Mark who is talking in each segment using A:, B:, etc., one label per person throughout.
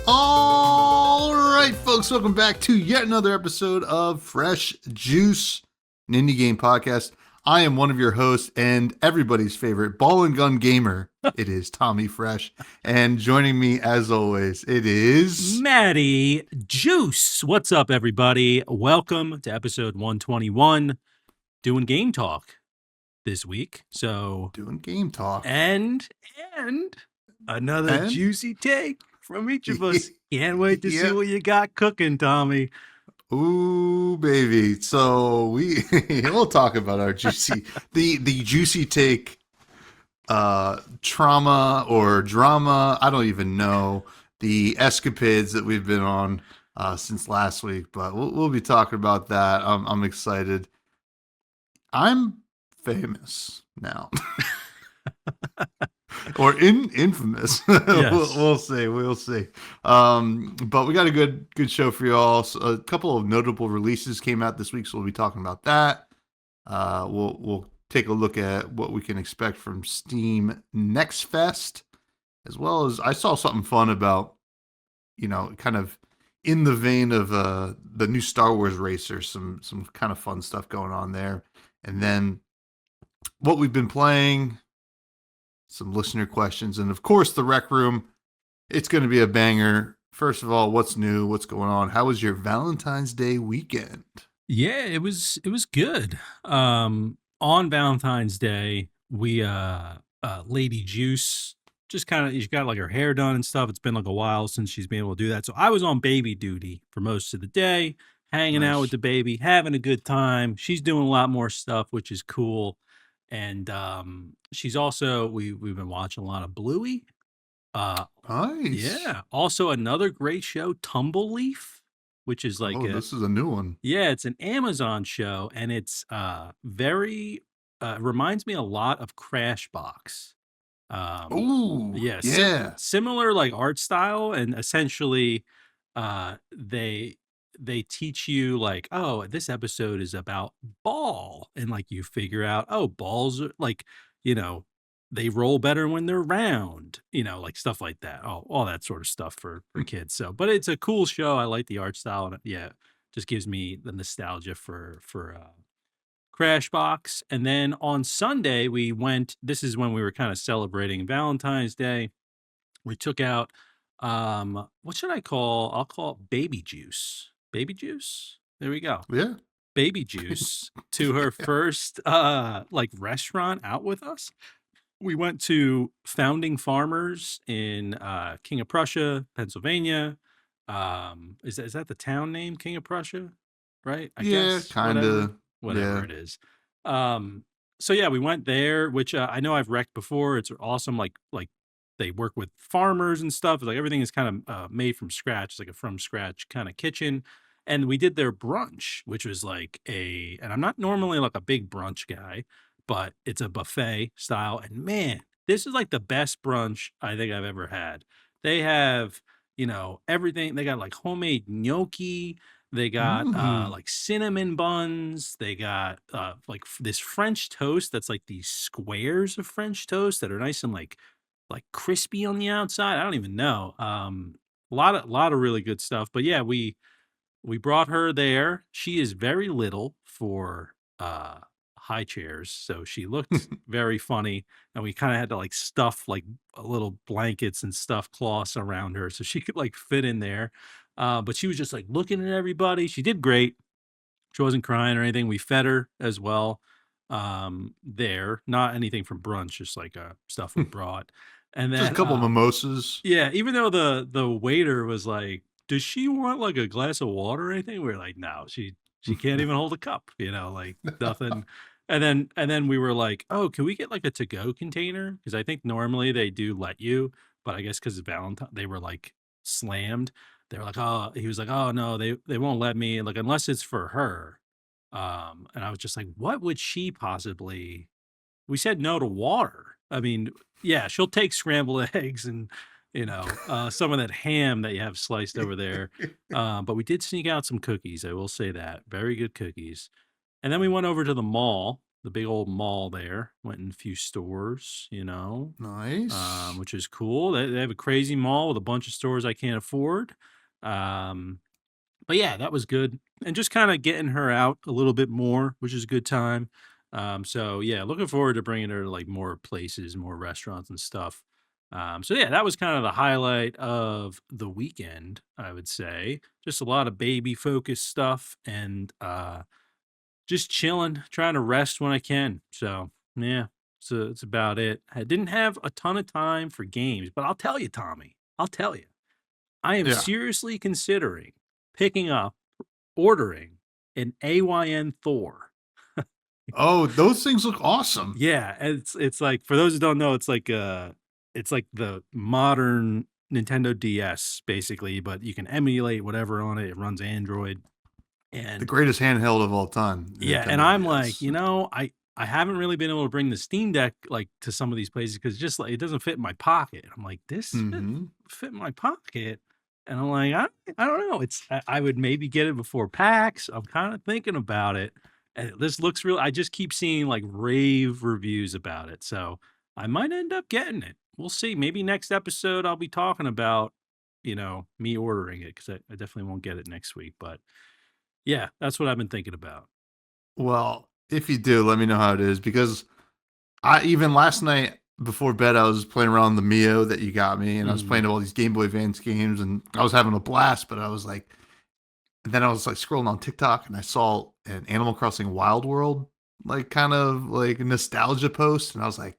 A: All right, folks, welcome back to yet another episode of Fresh Juice, an indie game podcast. I am one of your hosts and everybody's favorite ball and gun gamer. It is Tommy Fresh. And joining me, as always, it is
B: Maddie Juice. What's up, everybody? Welcome to episode 121, doing game talk this week. So
A: doing game talk.
B: And another juicy take from each of us. Can't wait to see what you got cooking, Tommy.
A: Ooh, baby. So we'll talk about our juicy the juicy take trauma or drama. I don't even know the escapades that we've been on since last week, but we'll be talking about that. I'm excited. I'm famous now. Or infamous.
B: Yes.
A: We'll see. But we got a good show for y'all. So a couple of notable releases came out this week, so we'll be talking about that. We'll take a look at what we can expect from Steam Next Fest, as well as I saw something fun about, kind of in the vein of the new Star Wars Racer, some kind of fun stuff going on there. And then what we've been playing, some listener questions, and of course the Rec Room. It's going to be a banger. First of all, what's new? What's going on? How was your Valentine's Day weekend?
B: Yeah, it was good. On Valentine's Day, we Lady Juice just she's got like her hair done and stuff. It's been like a while since she's been able to do that. So I was on baby duty for most of the day, hanging out with the baby, having a good time. She's doing a lot more stuff, which is cool. And she's also we've been watching a lot of Bluey.
A: Nice.
B: Yeah. Also another great show, Tumbleleaf, which is like
A: this is a new one.
B: Yeah, it's an Amazon show, and it's very reminds me a lot of Crashbox.
A: Ooh, yeah.
B: Similar like art style, and essentially they teach you like, oh, this episode is about ball, and like you figure out, oh, balls are like, they roll better when they're round, like stuff like that. All that sort of stuff for kids. So, but it's a cool show. I like the art style, and just gives me the nostalgia for Crashbox. And then on Sunday this is when we were kind of celebrating Valentine's Day. We took out what should I call? I'll call it Baby Juice. Baby Juice? There we go.
A: Yeah.
B: Baby Juice to her first like restaurant out with us. We went to Founding Farmers in King of Prussia, Pennsylvania. Is that the town name, King of Prussia? Right? I guess.
A: Kind of.
B: Whatever it is. So yeah, we went there, which I know I've wrecked before. It's awesome. Like they work with farmers and stuff. Like everything is kind of made from scratch. It's like a from scratch kind of kitchen. And we did their brunch, which was like and I'm not normally like a big brunch guy, but it's a buffet style. And man, this is like the best brunch I think I've ever had. They have, everything. They got like homemade gnocchi. They got like cinnamon buns. They got like this French toast that's like these squares of French toast that are nice and like crispy on the outside. I don't even know. A lot of really good stuff. But yeah, we brought her there. She is very little for high chairs, so she looked very funny, and we kind of had to like stuff like little blankets and stuff cloths around her so she could like fit in there. But she was just like looking at everybody. She did great. She wasn't crying or anything. We fed her as well. There, not anything from brunch, just like stuff we brought. And then
A: just a couple of mimosas.
B: Yeah, even though the waiter was like, "Does she want like a glass of water or anything?" We were like, "No, she can't even hold a cup," like nothing. And then we were like, "Oh, can we get like a to-go container?" Because I think normally they do let you, but I guess because it's Valentine, they were like slammed. They were like, "Oh," he was like, "Oh no, they won't let me like unless it's for her." And I was just like, "What would she possibly?" We said no to water. I mean, yeah, she'll take scrambled eggs and some of that ham that you have sliced over there. But we did sneak out some cookies. I will say that. Very good cookies. And then we went over to the mall the big old mall there. Went in a few stores,
A: Nice.
B: which is cool. They have a crazy mall with a bunch of stores I can't afford. Um, but yeah, that was good. And just kind of getting her out a little bit more, which is a good time. So yeah, looking forward to bringing her to like more places, more restaurants and stuff. So yeah, that was kind of the highlight of the weekend, I would say. Just a lot of baby focused stuff and just chilling, trying to rest when I can. So yeah, so it's about it. I didn't have a ton of time for games, but I'll tell you, Tommy, I'll tell you, I am
A: Yeah.
B: seriously considering picking up, ordering an AYN Thor.
A: Oh, those things look awesome.
B: Yeah, it's like for those who don't know, it's like the modern Nintendo DS basically, but you can emulate whatever on it. It runs Android.
A: The
B: And
A: greatest handheld of all time,
B: yeah, and
A: Nintendo
B: I'm like,
A: DS.
B: I haven't really been able to bring the Steam Deck like to some of these places because just like it doesn't fit in my pocket. I'm like, this
A: Mm-hmm.
B: fit in my pocket, and I'm like, I don't know. I would maybe get it before PAX. I'm kind of thinking about it, and this looks real. I just keep seeing like rave reviews about it, so I might end up getting it. We'll see. Maybe next episode I'll be talking about me ordering it because I definitely won't get it next week, but yeah, that's what I've been thinking about.
A: Well, if you do, let me know how it is because I even last night before bed I was playing around the Mio that you got me, and I was
B: Mhm.
A: playing all these Game Boy Advance games, and I was having a blast. But I was like, and then I was like scrolling on TikTok, and I saw an Animal Crossing Wild World like kind of like nostalgia post, and I was like,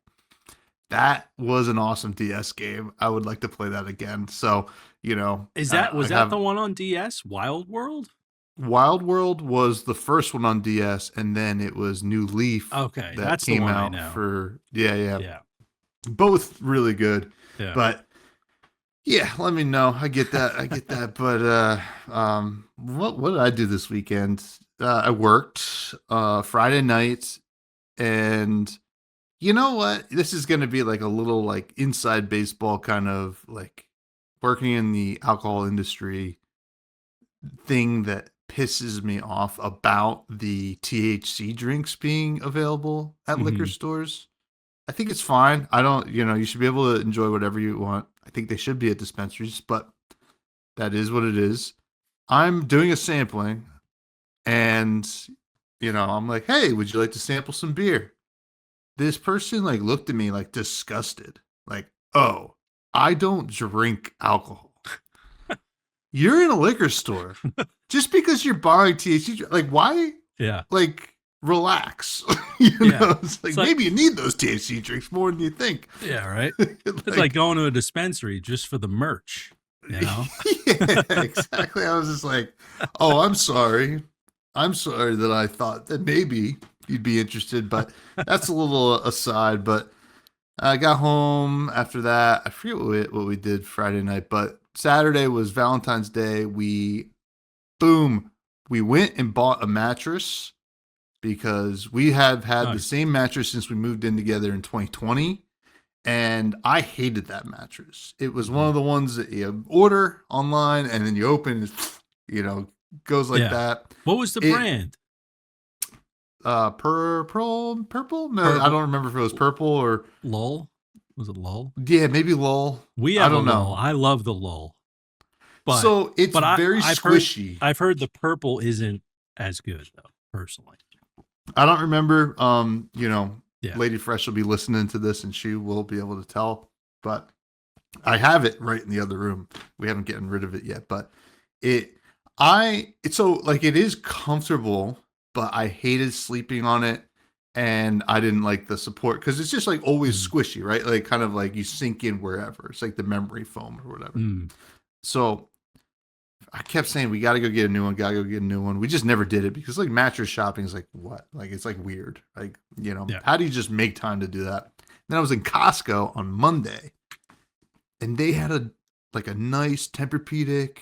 A: that was an awesome DS game. I would like to play that again. So
B: Was
A: I
B: that the
A: have
B: one on DS, Wild World?
A: Wild World was the first one on DS, and then it was New Leaf
B: Okay,
A: that
B: that's the
A: came
B: one I
A: out
B: know.
A: for yeah.
B: Yeah,
A: Both really good.
B: yeah.
A: But yeah, let me know. I get that. I get that. But what did I do this weekend? I worked Friday night, and you know what? This is gonna be like a little like inside baseball kind of like working in the alcohol industry thing that pisses me off about the THC drinks being available at liquor
B: Mhm.
A: stores. I think it's fine. I don't, you should be able to enjoy whatever you want. I think they should be at dispensaries, but that is what it is. I'm doing a sampling and, I'm like, hey, would you like to sample some beer? This person like looked at me like disgusted. Like, oh, I don't drink alcohol. You're in a liquor store. Just because you're buying THC, like, why?
B: Yeah,
A: Like, relax.
B: yeah.
A: It's like
B: It's like
A: maybe you need those THC drinks more than you think.
B: yeah, right? It's like
A: Like,
B: going to a dispensary just for the merch, you know?
A: yeah, exactly. I was just like, oh, I'm sorry. I'm sorry that I thought that maybe you'd be interested, but that's a little aside. But I got home after that. I forget what we did Friday night, but Saturday was Valentine's Day. Boom, we went and bought a mattress because we have had the
B: Nice.
A: same mattress since we moved in together in 2020. And I hated that mattress. It was one
B: Mhm.
A: of the ones that you order online and then you open, you know, goes like
B: Yeah.
A: that.
B: What was the
A: It
B: brand?
A: purple? No, I
B: Purple
A: don't remember if it was purple or
B: Lull? Was it Lull?
A: yeah, maybe Lowell.
B: We
A: I
B: have a
A: don't
B: Lull.
A: know.
B: I love the Lull. But
A: So it's
B: but
A: very squishy.
B: I've heard the purple isn't as good though, personally.
A: I don't remember.
B: Yeah.
A: Lady Fresh will be listening to this and she will be able to tell. But I have it right in the other room. We haven't gotten rid of it yet, but it it's so like it is comfortable, but I hated sleeping on it and I didn't like the support because it's just like always
B: Mm.
A: squishy, right? Like kind of like you sink in wherever. It's like the memory foam or whatever.
B: Mm.
A: So I kept saying we got to go get a new one, got to go get a new one. We just never did it because like mattress shopping is like what? Like it's like weird. Like,
B: Yeah.
A: how do you just make time to do that? Then I was in Costco on Monday and they had a nice Tempur-Pedic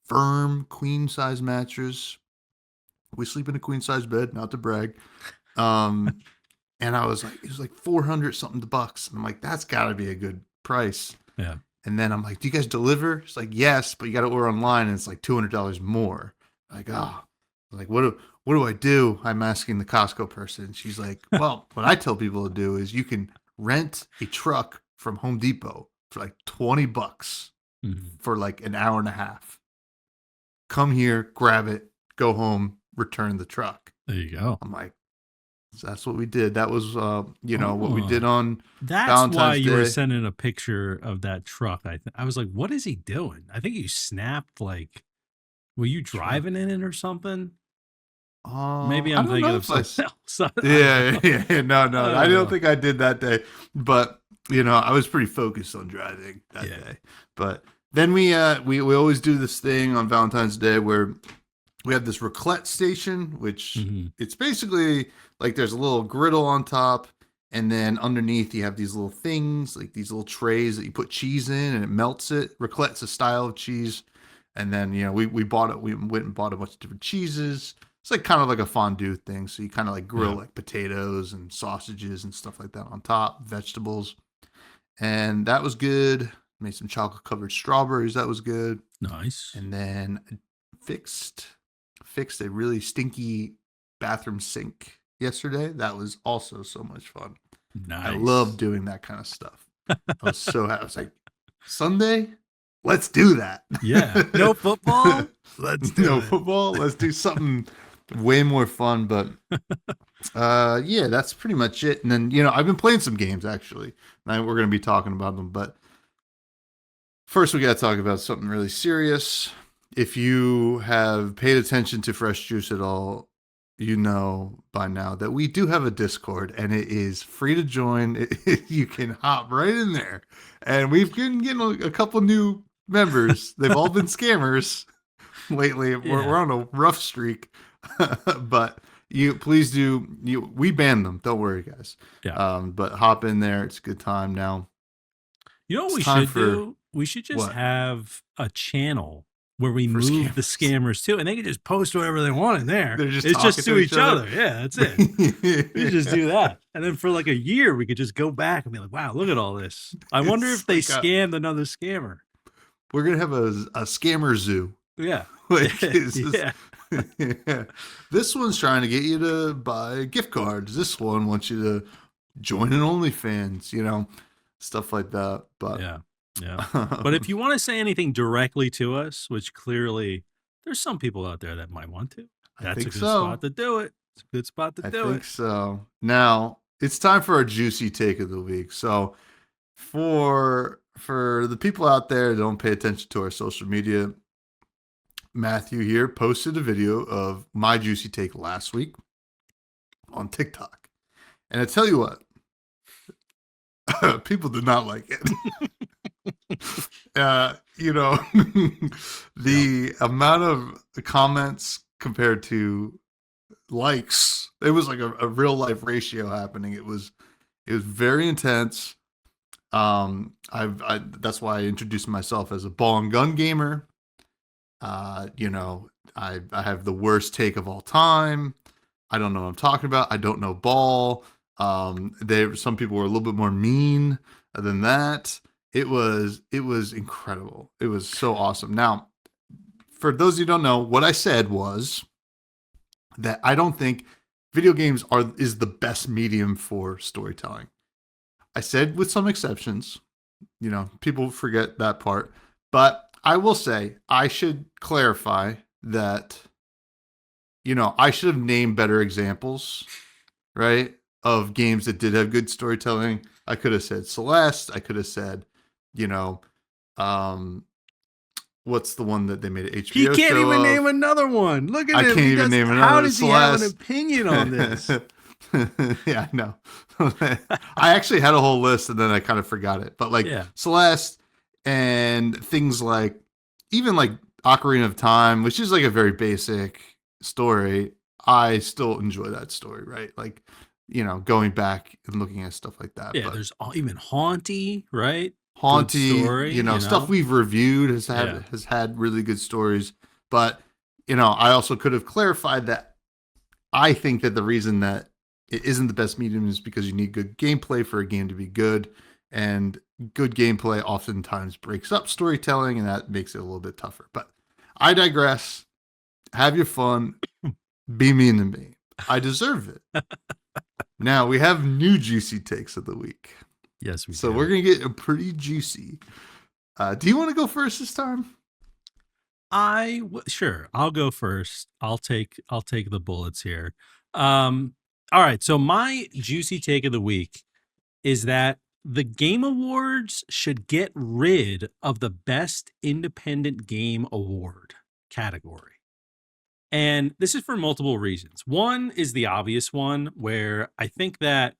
A: firm queen size mattress. We sleep in a queen size bed, not to brag. Um, and I was like, it was like 400 something bucks. And I'm like, that's got to be a good price.
B: Yeah.
A: And then I'm like, do you guys deliver? It's like, yes, but you got to order online and it's like $200 more. Like, oh, like what do I do? I'm asking the Costco person. She's like, well, what I tell people to do is you can rent a truck from Home Depot for like $20
B: Mhm.
A: for like an hour and a half. Come here, grab it, go home, return the truck.
B: There you go.
A: I'm like, so that's what we did. That was, what we did
B: Oh,
A: on
B: that's why
A: Valentine's
B: you were
A: Day.
B: sending a picture of that truck. I was like, what is he doing? I think you snapped like, were you
A: Truck.
B: driving in it or something? Maybe
A: I
B: I'm
A: don't
B: thinking
A: know
B: of
A: if I.
B: something else. I don't
A: Yeah,
B: know.
A: yeah, no,
B: I
A: no, I
B: don't
A: don't
B: know.
A: think I did that day, but I was pretty focused on driving that
B: Yeah.
A: day. But then we always do this thing on Valentine's Day where we have this raclette station, which
B: Hmm.
A: it's basically like there's a little griddle on top, and then underneath you have these little things, like these little trays that you put cheese in, and it melts it. Raclette's a style of cheese, and then we bought it. We went and bought a bunch of different cheeses. It's like kind of like a fondue thing. So you kind of like grill
B: Yeah.
A: like potatoes and sausages and stuff like that on top, vegetables, and that was good. Made some chocolate covered strawberries. That was good.
B: Nice.
A: And then fixed fixed a really stinky bathroom sink yesterday. That was also so much fun. I love
B: Nice.
A: doing that kind of stuff. I was so happy. I was like, Sunday, let's do that.
B: Yeah. No football? Let's do
A: No
B: it.
A: football. Let's do something way more fun. But yeah, that's pretty much it. And then I've been playing some games actually. And we're going to be talking about them. But first, we got to talk about something really serious. If you have paid attention to Fresh Juice at all, you know by now that we do have a Discord and it is free to join. You can hop right in there. And we've been getting a couple new members. They've all been scammers lately. We're
B: Yeah.
A: on a rough streak. But you please do we banned them. Don't worry, guys.
B: Yeah.
A: But hop in there. It's a good time now.
B: You know what
A: It's
B: we
A: time
B: should
A: for
B: do? We should just
A: what?
B: have a channel where we
A: For
B: move the
A: scammers.
B: scammers too, and they can just post whatever they want in there.
A: They're just
B: It's
A: talking
B: just
A: to
B: to
A: each
B: each
A: other.
B: other. Yeah, that's it. We should just do that. And then for like a year, we could just go back and be like, wow, look at all this. I wonder
A: It's
B: if they
A: like
B: scammed another scammer.
A: we're gonna have a scammer zoo.
B: Yeah.
A: Like
B: Yeah.
A: yeah. This one's trying to get you to buy gift cards. This one wants you to join an OnlyFans, stuff like that. But
B: Yeah. Yeah. But if you want to say anything directly to us, which clearly there's some people out there that might want to,
A: I
B: that's a
A: think
B: good spot
A: so.
B: to do it. It's a good spot to
A: I
B: do it.
A: think so. Now it's time for our juicy take of the week. So for the people out there that don't pay attention to our social media, Matthew here posted a video of my juicy take last week on TikTok. And I tell you what, people did not like it. The amount of comments compared to likes, it was like a real life ratio happening. It was very intense. That's why I introduced myself as a ball and gun gamer. I have the worst take of all time. I don't know what I'm talking about. I don't know ball. Some people were a little bit more mean than that. It was incredible. It was so awesome. Now, for those who don't know, what I said was that I don't think video games is the best medium for storytelling. I said with some exceptions. People forget that part. But I will say I should clarify that I should have named better examples, right? Of games that did have good storytelling. I could have said Celeste. I could have said, you know, um, what's the one that they made an
B: He
A: HBO
B: can't
A: show
B: even
A: of?
B: name another one. Look at
A: I
B: him.
A: can't even name
B: How
A: another
B: does he have an
A: Celeste.
B: opinion on this?
A: Yeah, I know. I actually had a whole list and then I kind of forgot it. But like
B: Yeah.
A: Celeste and things like even like Ocarina of Time, which is like a very basic story, I still enjoy that story, right? Like, going back and looking at stuff like that.
B: Yeah,
A: But
B: there's even Haunty, right? Good
A: Haunty,
B: story,
A: stuff we've reviewed
B: Yeah.
A: has had really good stories. But I also could have clarified that I think that the reason that it isn't the best medium is because you need good gameplay for a game to be good, and good gameplay oftentimes breaks up storytelling, and that makes it a little bit tougher. But I digress. Have your fun. Be mean to me. I deserve it. Now we have new juicy takes of the week.
B: Yes, we
A: So we're
B: do.
A: going to get a pretty juicy. Do you want to go first this time?
B: Sure. I'll go first. I'll take the bullets here. All right. So my juicy take of the week is that the Game Awards should get rid of the Best Independent Game Award category. And this is for multiple reasons. One is the obvious one, where I think that,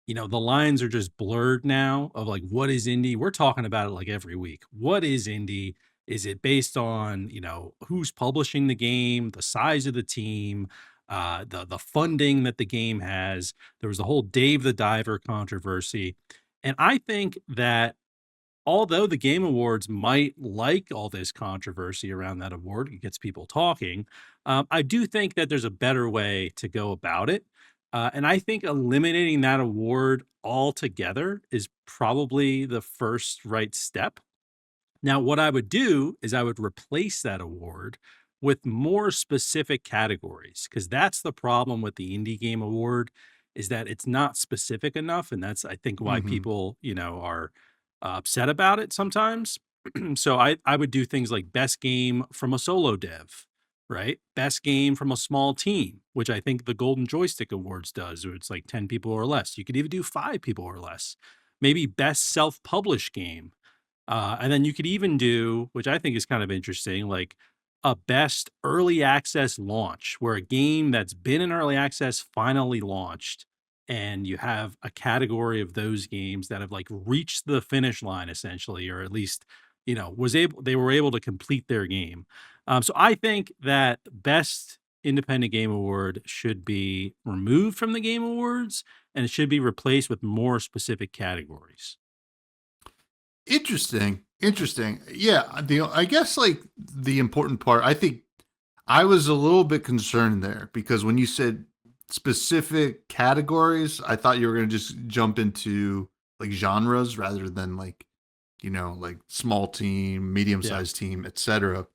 B: the lines are just blurred now of like, what is indie? We're talking about it like every week. What is indie? Is it based on, who's publishing the game, the size of the team, the funding that the game has? There was the whole Dave the Diver controversy. And I think that although the Game Awards might like all this controversy around that award, it gets people talking. I do think that there's a better way to go about it. And I think eliminating that award altogether is probably the first right step. Now, what I would do is I would replace that award with more specific categories, because that's the problem with the Indie Game Award, is that it's not specific enough, and that's, I think, why
A: Mm-hmm.
B: people are upset about it sometimes. So I would do things like best game from a solo dev, right? Best game from a small team, which I think the Golden Joystick Awards does, where it's like 10 people or less. You could even do 5 people or less. Maybe best self-published game, and then you could even do, which I think is kind of interesting, like a best early access launch, where a game that's been in early access finally launched, and you have a category of those games that have like reached the finish line essentially, or at least, they were able to complete their game. So I think that best independent game award should be removed from the Game Awards, and it should be replaced with more specific categories.
A: Interesting. Interesting. Yeah. I guess like the important part, I think I was a little bit concerned there because when you said specific categories, I thought you were going to just jump into like genres rather than like, like small team, medium
B: Yeah.
A: sized team, etc.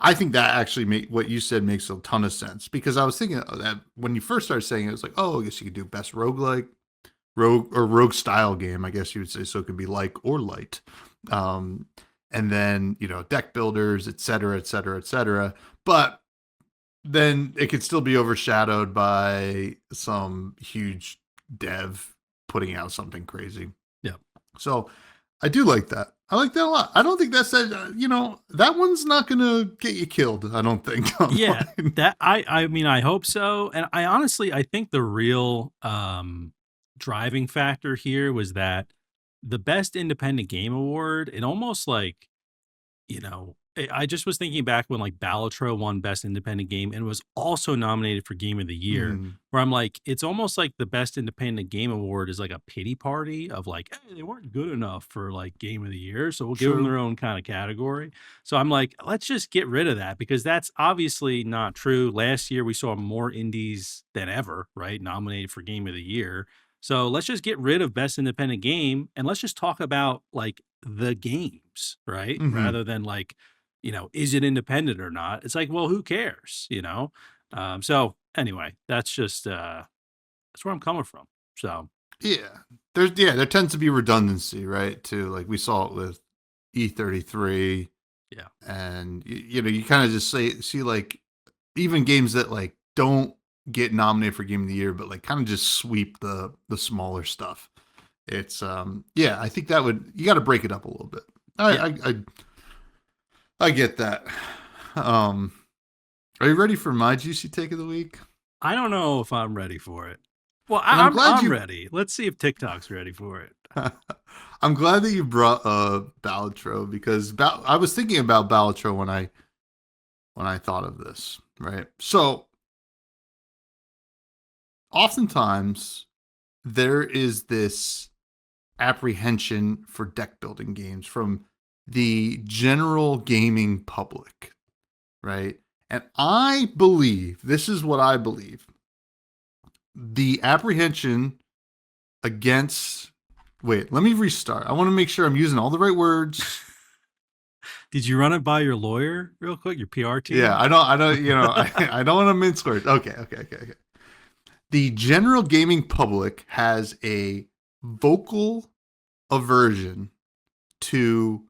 A: I think that actually what you said makes a ton of sense because I was thinking that when you first started saying it, it was like, oh, I guess you could do best roguelike, rogue style game, I guess you would say. So it could be like or light. Um, and then, deck builders, et cetera, et cetera, et cetera. But then it could still be overshadowed by some huge dev putting out something crazy.
B: Yeah.
A: So I do like that. I like that a lot. I don't think that said, that one's not going to get you killed. I don't think.
B: Yeah,
A: Online.
B: that I mean, I hope so, and I honestly I think the real, driving factor here was that the Best Independent Game Award, it almost like, I just was thinking back when like Balatro won Best Independent Game and was also nominated for Game of the Year,
A: Mhm.
B: where I'm like, it's almost like the Best Independent Game Award is like a pity party of like, hey, they weren't good enough for like Game of the Year, so we'll give them
A: True.
B: their own kind of category. So I'm like, let's just get rid of that, because that's obviously not true. Last year we saw more indies than ever, right? Nominated for Game of the Year. So let's just get rid of Best Independent Game and let's just talk about like the games, right?
A: Hmm.
B: Rather than like, is it independent or not? It's like, well, who cares, So anyway, that's where I'm coming from. So
A: Yeah. There tends to be redundancy, right? Too. Like we saw it with E33
B: yeah,
A: and you kind of just see like even games that like don't get nominated for game of the year but like kind of just sweep the smaller stuff. It's yeah, I think that would you got to break it up a little bit. I
B: yeah.
A: I I, I get that. Um are you ready for my juicy take of the week?
B: I don't know if I'm ready for it. Well,
A: And I'm glad
B: I'm
A: you
B: ready. Let's see if TikTok's ready for it.
A: I'm glad that you brought Balatro because I was thinking about Balatro when I thought of this, right? So, oftentimes there is this apprehension for deck building games from the general gaming public, right? And I believe this is what I believe the apprehension against. Wait, let me restart. I want to make sure I'm using all the right words.
B: Did you run it by your lawyer real quick, your PR
A: Yeah,
B: team?
A: I don't, I don't want to mince words. Okay. The general gaming public has a vocal aversion to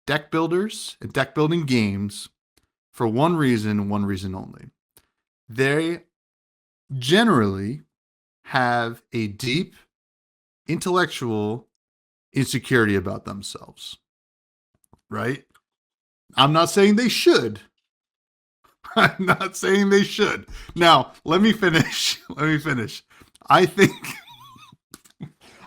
A: deck builders and deck building games for one reason and one reason only. They generally have a deep intellectual insecurity about themselves, right? I'm not saying they should. I'm not saying they should. Now, let me finish. Let me finish. I think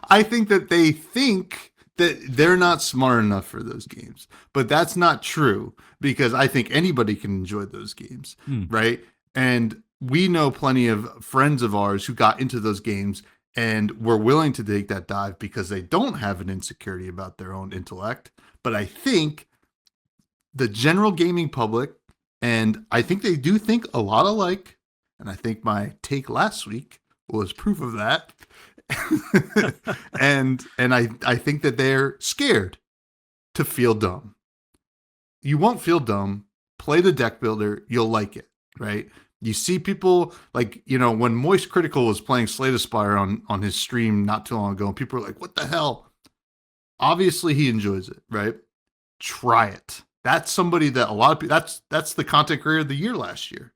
A: I think that they think that they're not smart enough for those games. But that's not true because I think anybody can enjoy those games,
B: Hmm.
A: right? And we know plenty of friends of ours who got into those games and were willing to take that dive because they don't have an insecurity about their own intellect. But I think the general gaming public, and I think they do think a lot alike, and I think my take last week was proof of that. and I think that they're scared to feel dumb. You won't feel dumb. Play the deck builder, you'll like it, right? You see people like, when Moist Critical was playing Slay the Spire on his stream not too long ago, and people were like, what the hell? Obviously he enjoys it, right? Try it. That's somebody that a lot of people, that's the content creator of the year last year.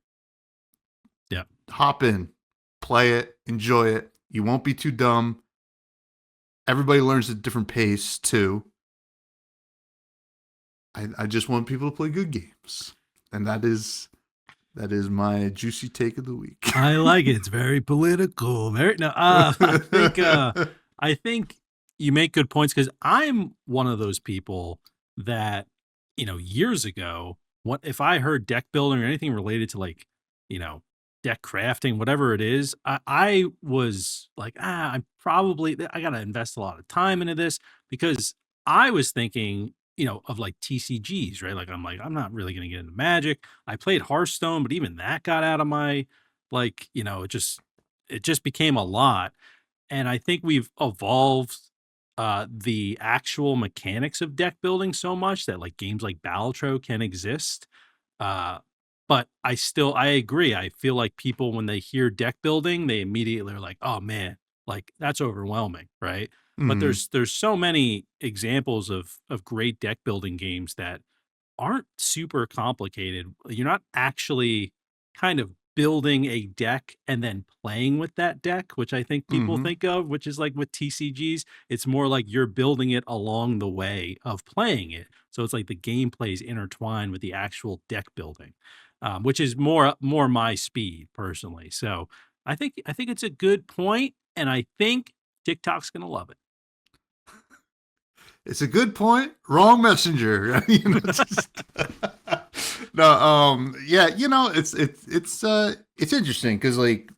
B: Yeah.
A: Hop in, play it, enjoy it. You won't be too dumb. Everybody learns at a different pace too. I just want people to play good games. And that is my juicy take of the week.
B: I like it. It's very political. Very no. I think you make good points because I'm one of those people that years ago, what if I heard deck building or anything related to like deck crafting, whatever it is, I was like, I gotta invest a lot of time into this because I was thinking of like TCGs, right? Like I'm like I'm not really gonna get into Magic. I played Hearthstone, but even that got out of my it just became a lot. And I think we've evolved the actual mechanics of deck building so much that like games like Balatro can exist. Uh but I agree. I feel like people when they hear deck building, they immediately are like, oh man, like that's overwhelming, right? But
A: Mm-hmm.
B: there's so many examples of great deck building games that aren't super complicated. You're not actually kind of building a deck and then playing with that deck, which I think people
A: Mm-hmm.
B: think of, which is like with TCGs. It's more like you're building it along the way of playing it. So it's like the gameplay is intertwined with the actual deck building, which is more my speed personally. So I think it's a good point, and I think TikTok's gonna love it.
A: It's a good point. Wrong messenger. No, yeah, it's interesting because like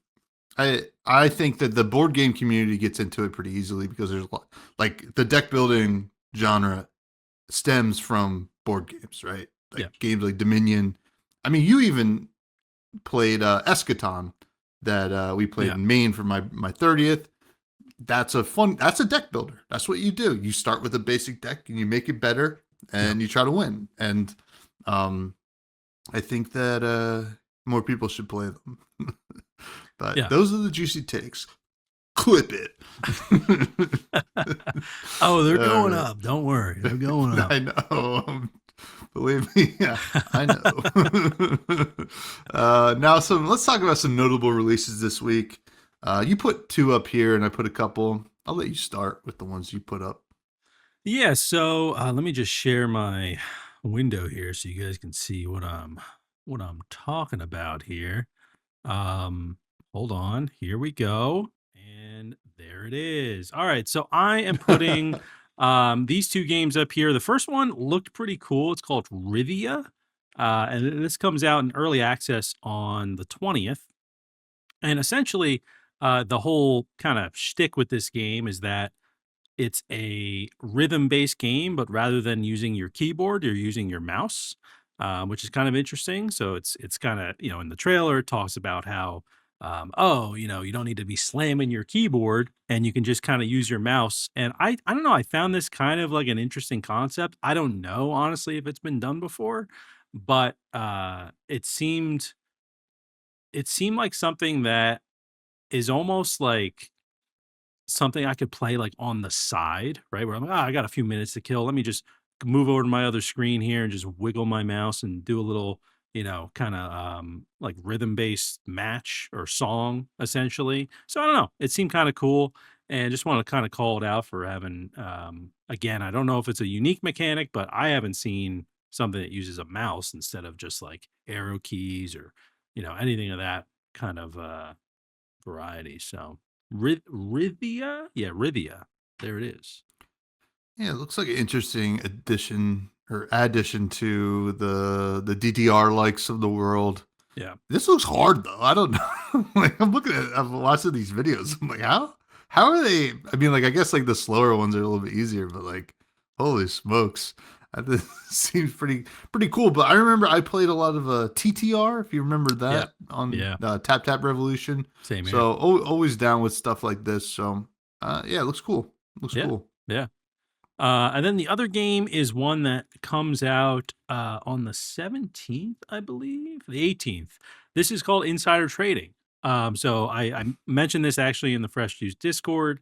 A: I think that the board game community gets into it pretty easily because there's a lot, like the deck building genre stems from board games, right? Like
B: Yeah,
A: games like Dominion. I mean, you even played Eschaton that we played
B: yeah,
A: in Maine for my 30th. That's a deck builder. That's what you do. You start with a basic deck and you make it better
B: yeah,
A: and you try to win. And um I think that more people should play them. But
B: yeah.
A: those are the juicy takes. Clip it.
B: Oh, they're
A: All
B: going
A: right.
B: up. Don't worry, they're going up.
A: I know. Believe me, yeah, I know. Now, let's talk about some notable releases this week. You put two up here, and I put a couple. I'll let you start with the ones you put up.
B: Yeah, so let me just share my window here so you guys can see what I'm talking about here. Um, Hold on. Here we go. And there it is. All right. So I am putting these two games up here. The first one looked pretty cool. It's called Rivia. And this comes out in early access on the 20th. And essentially, the whole kind of shtick with this game is that it's a rhythm-based game, but rather than using your keyboard, you're using your mouse, which is kind of interesting. So it's kind of in the trailer it talks about how oh, you don't need to be slamming your keyboard and you can just kind of use your mouse. And I don't know, I found this kind of like an interesting concept. I don't know honestly if it's been done before, but it seemed like something that is almost like something I could play, like, on the side, right? Where I'm like, I got a few minutes to kill. Let me just move over to my other screen here and just wiggle my mouse and do a little, kinda, like, rhythm-based match or song, essentially. So, I don't know. It seemed kinda cool, and just wanna kinda call it out for having, again, I don't know if it's a unique mechanic, but I haven't seen something that uses a mouse instead of just, like, arrow keys or, anything of that kind of, variety. So Rivia? Yeah, Rivia. There it is.
A: Yeah, it looks like an interesting addition or addition to the DDR likes of the world.
B: Yeah.
A: This looks hard though. I don't know. Like I'm looking at I'm watching these videos. I'm like, how are they? I mean, like I guess like the slower ones are a little bit easier, but like holy smokes. This seems pretty cool. But I remember I played a lot of TTR, if you remember
B: Yeah.
A: that on
B: Yeah.
A: Tap Tap Revolution.
B: Same here.
A: So always down with stuff like this. So yeah, it looks cool. Looks
B: Yeah.
A: cool.
B: Yeah. And then the other game is one that comes out on the 17th, I believe, the 18th. This is called Insider Trading. So I mentioned this actually in the Fresh Juice Discord.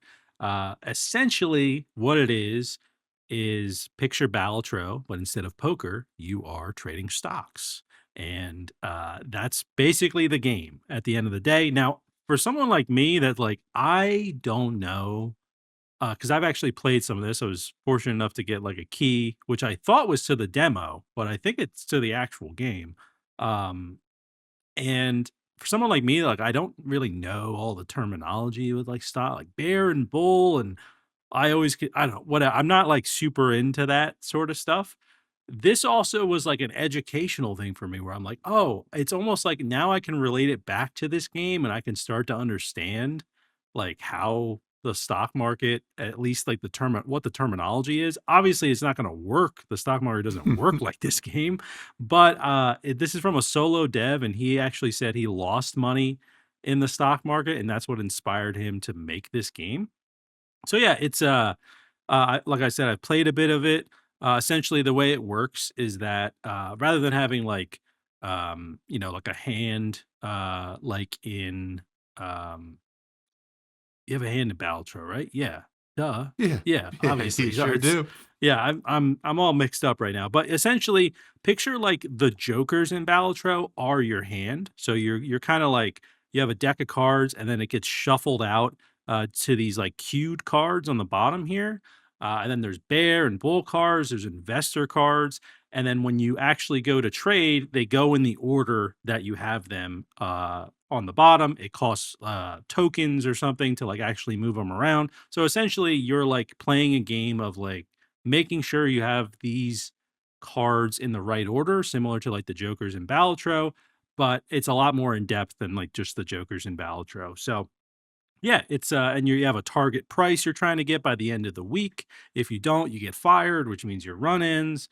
B: Essentially, what it is picture Balatro, but instead of poker, you are trading stocks. And that's basically the game at the end of the day. Now, for someone like me that like, I don't know because I've actually played some of this. I was fortunate enough to get like a key, which I thought was to the demo, but I think it's to the actual game. Um, and for someone like me, like I don't really know all the terminology with like style, like bear and bull, and I don't know what I'm not like super into that sort of stuff. This also was like an educational thing for me where I'm like, oh, it's almost like now I can relate it back to this game and I can start to understand like how the stock market, at least like the term, what the terminology is. Obviously, it's not going to work. The stock market doesn't work like this game, but this is from a solo dev, and he actually said he lost money in the stock market, and that's what inspired him to make this game. So yeah, it's like I said, I've played a bit of it. Essentially, the way it works is that rather than having like like a hand like in um you have a hand in Balatro, right? Yeah. Duh.
A: Yeah.
B: Yeah,
A: Yeah,
B: obviously.
A: you
B: So
A: sure
B: it's
A: do.
B: yeah, I'm all mixed up right now. But essentially, picture like the jokers in Balatro are your hand. So you're kind of like you have a deck of cards and then it gets shuffled out to these like queued cards on the bottom here. And then there's bear and bull cards, there's investor cards. And then when you actually go to trade, they go in the order that you have them on the bottom. It costs tokens or something to like actually move them around. So essentially, you're like playing a game of like making sure you have these cards in the right order, similar to like the Jokers in Balatro, but it's a lot more in depth than like just the Jokers in Balatro. So yeah, it's and you have a target price you're trying to get by the end of the week. If you don't, you get fired, which means your run-ins.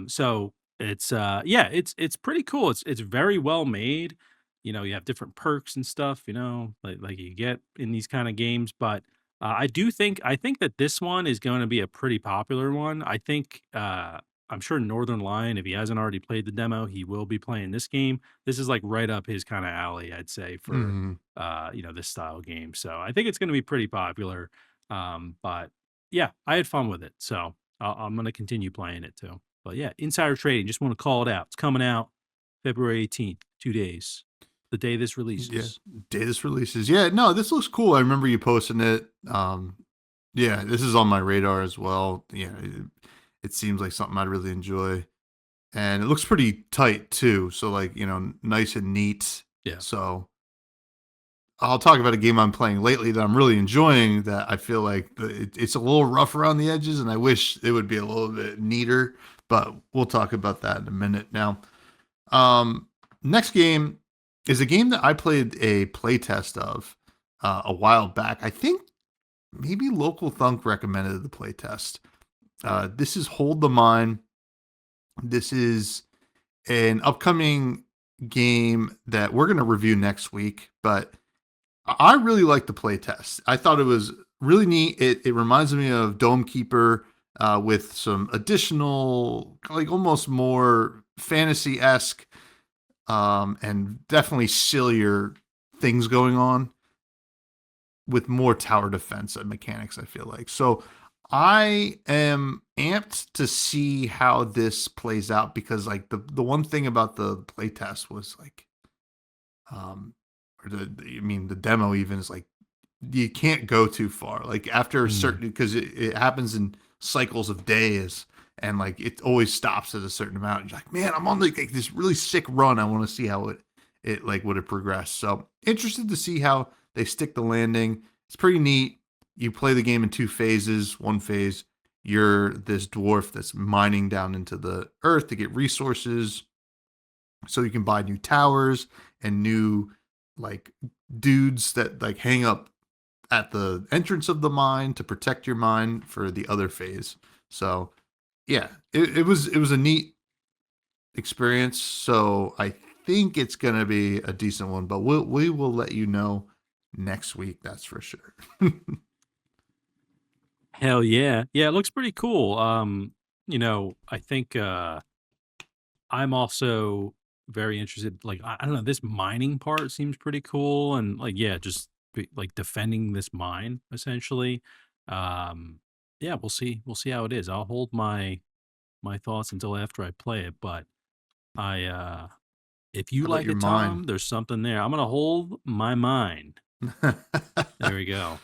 B: So it's yeah, it's pretty cool. It's very well made. You have different perks and stuff, like you get in these kind of games. But I think that this one is going to be a pretty popular one. I'm sure Northern Lion, if he hasn't already played the demo, he will be playing this game. This is like right up his kind of alley, I'd say, for
A: Mhm.
B: this style game. So I think it's going to be pretty popular. But yeah, I had fun with it. So I'm going to continue playing it too. But yeah, Insider Trading, just want to call it out. It's coming out February 18th, 2 days, the day this
A: Yeah.
B: releases.
A: Day this releases. Yeah, no, this looks cool. I remember you posting it. Yeah, this is on my radar as well. Yeah, it seems like something I'd really enjoy. And it looks pretty tight too. So like, nice and neat.
B: Yeah.
A: So I'll talk about a game I'm playing lately that I'm really enjoying that I feel like it's a little rough around the edges and I wish it would be a little bit neater, but we'll talk about that in a minute now. Um, Next game is a game that I played a playtest of a while back. I think maybe Local Thunk recommended the playtest. This is Hold the Mine. This is an upcoming game that we're going to review next week, but I really like the playtest. I thought it was really neat. It reminds me of Dome Keeper with some additional, like almost more fantasy esque and definitely sillier things going on with more tower defense and mechanics, I feel like. So I am amped to see how this plays out because like the one thing about the playtest was like um or I mean the demo even is like you can't go too far. Like after a
B: Mm.
A: certain because it happens in cycles of days and like it always stops at a certain amount. You're like, man, I'm on like this really sick run. I want to see how it like would have progressed. So interested to see how they stick the landing. It's pretty neat. You play the game in two phases. One phase, you're this dwarf that's mining down into the earth to get resources so you can buy new towers and new like dudes that like hang up at the entrance of the mine to protect your mine for the other phase. So yeah, it was a neat experience. So I think it's gonna be a decent one, but we will let you know next week. That's for sure.
B: Hell yeah. Yeah, it looks pretty cool. I think I'm also very interested. Like, I don't know, this mining part seems pretty cool, and like, yeah, just like defending this mine essentially. Um, yeah, we'll see how it is. I'll hold my thoughts until after I play it, but I if you
A: How about
B: like
A: your
B: it,
A: mine?
B: Tom, there's something there. I'm gonna hold my mind. There we go.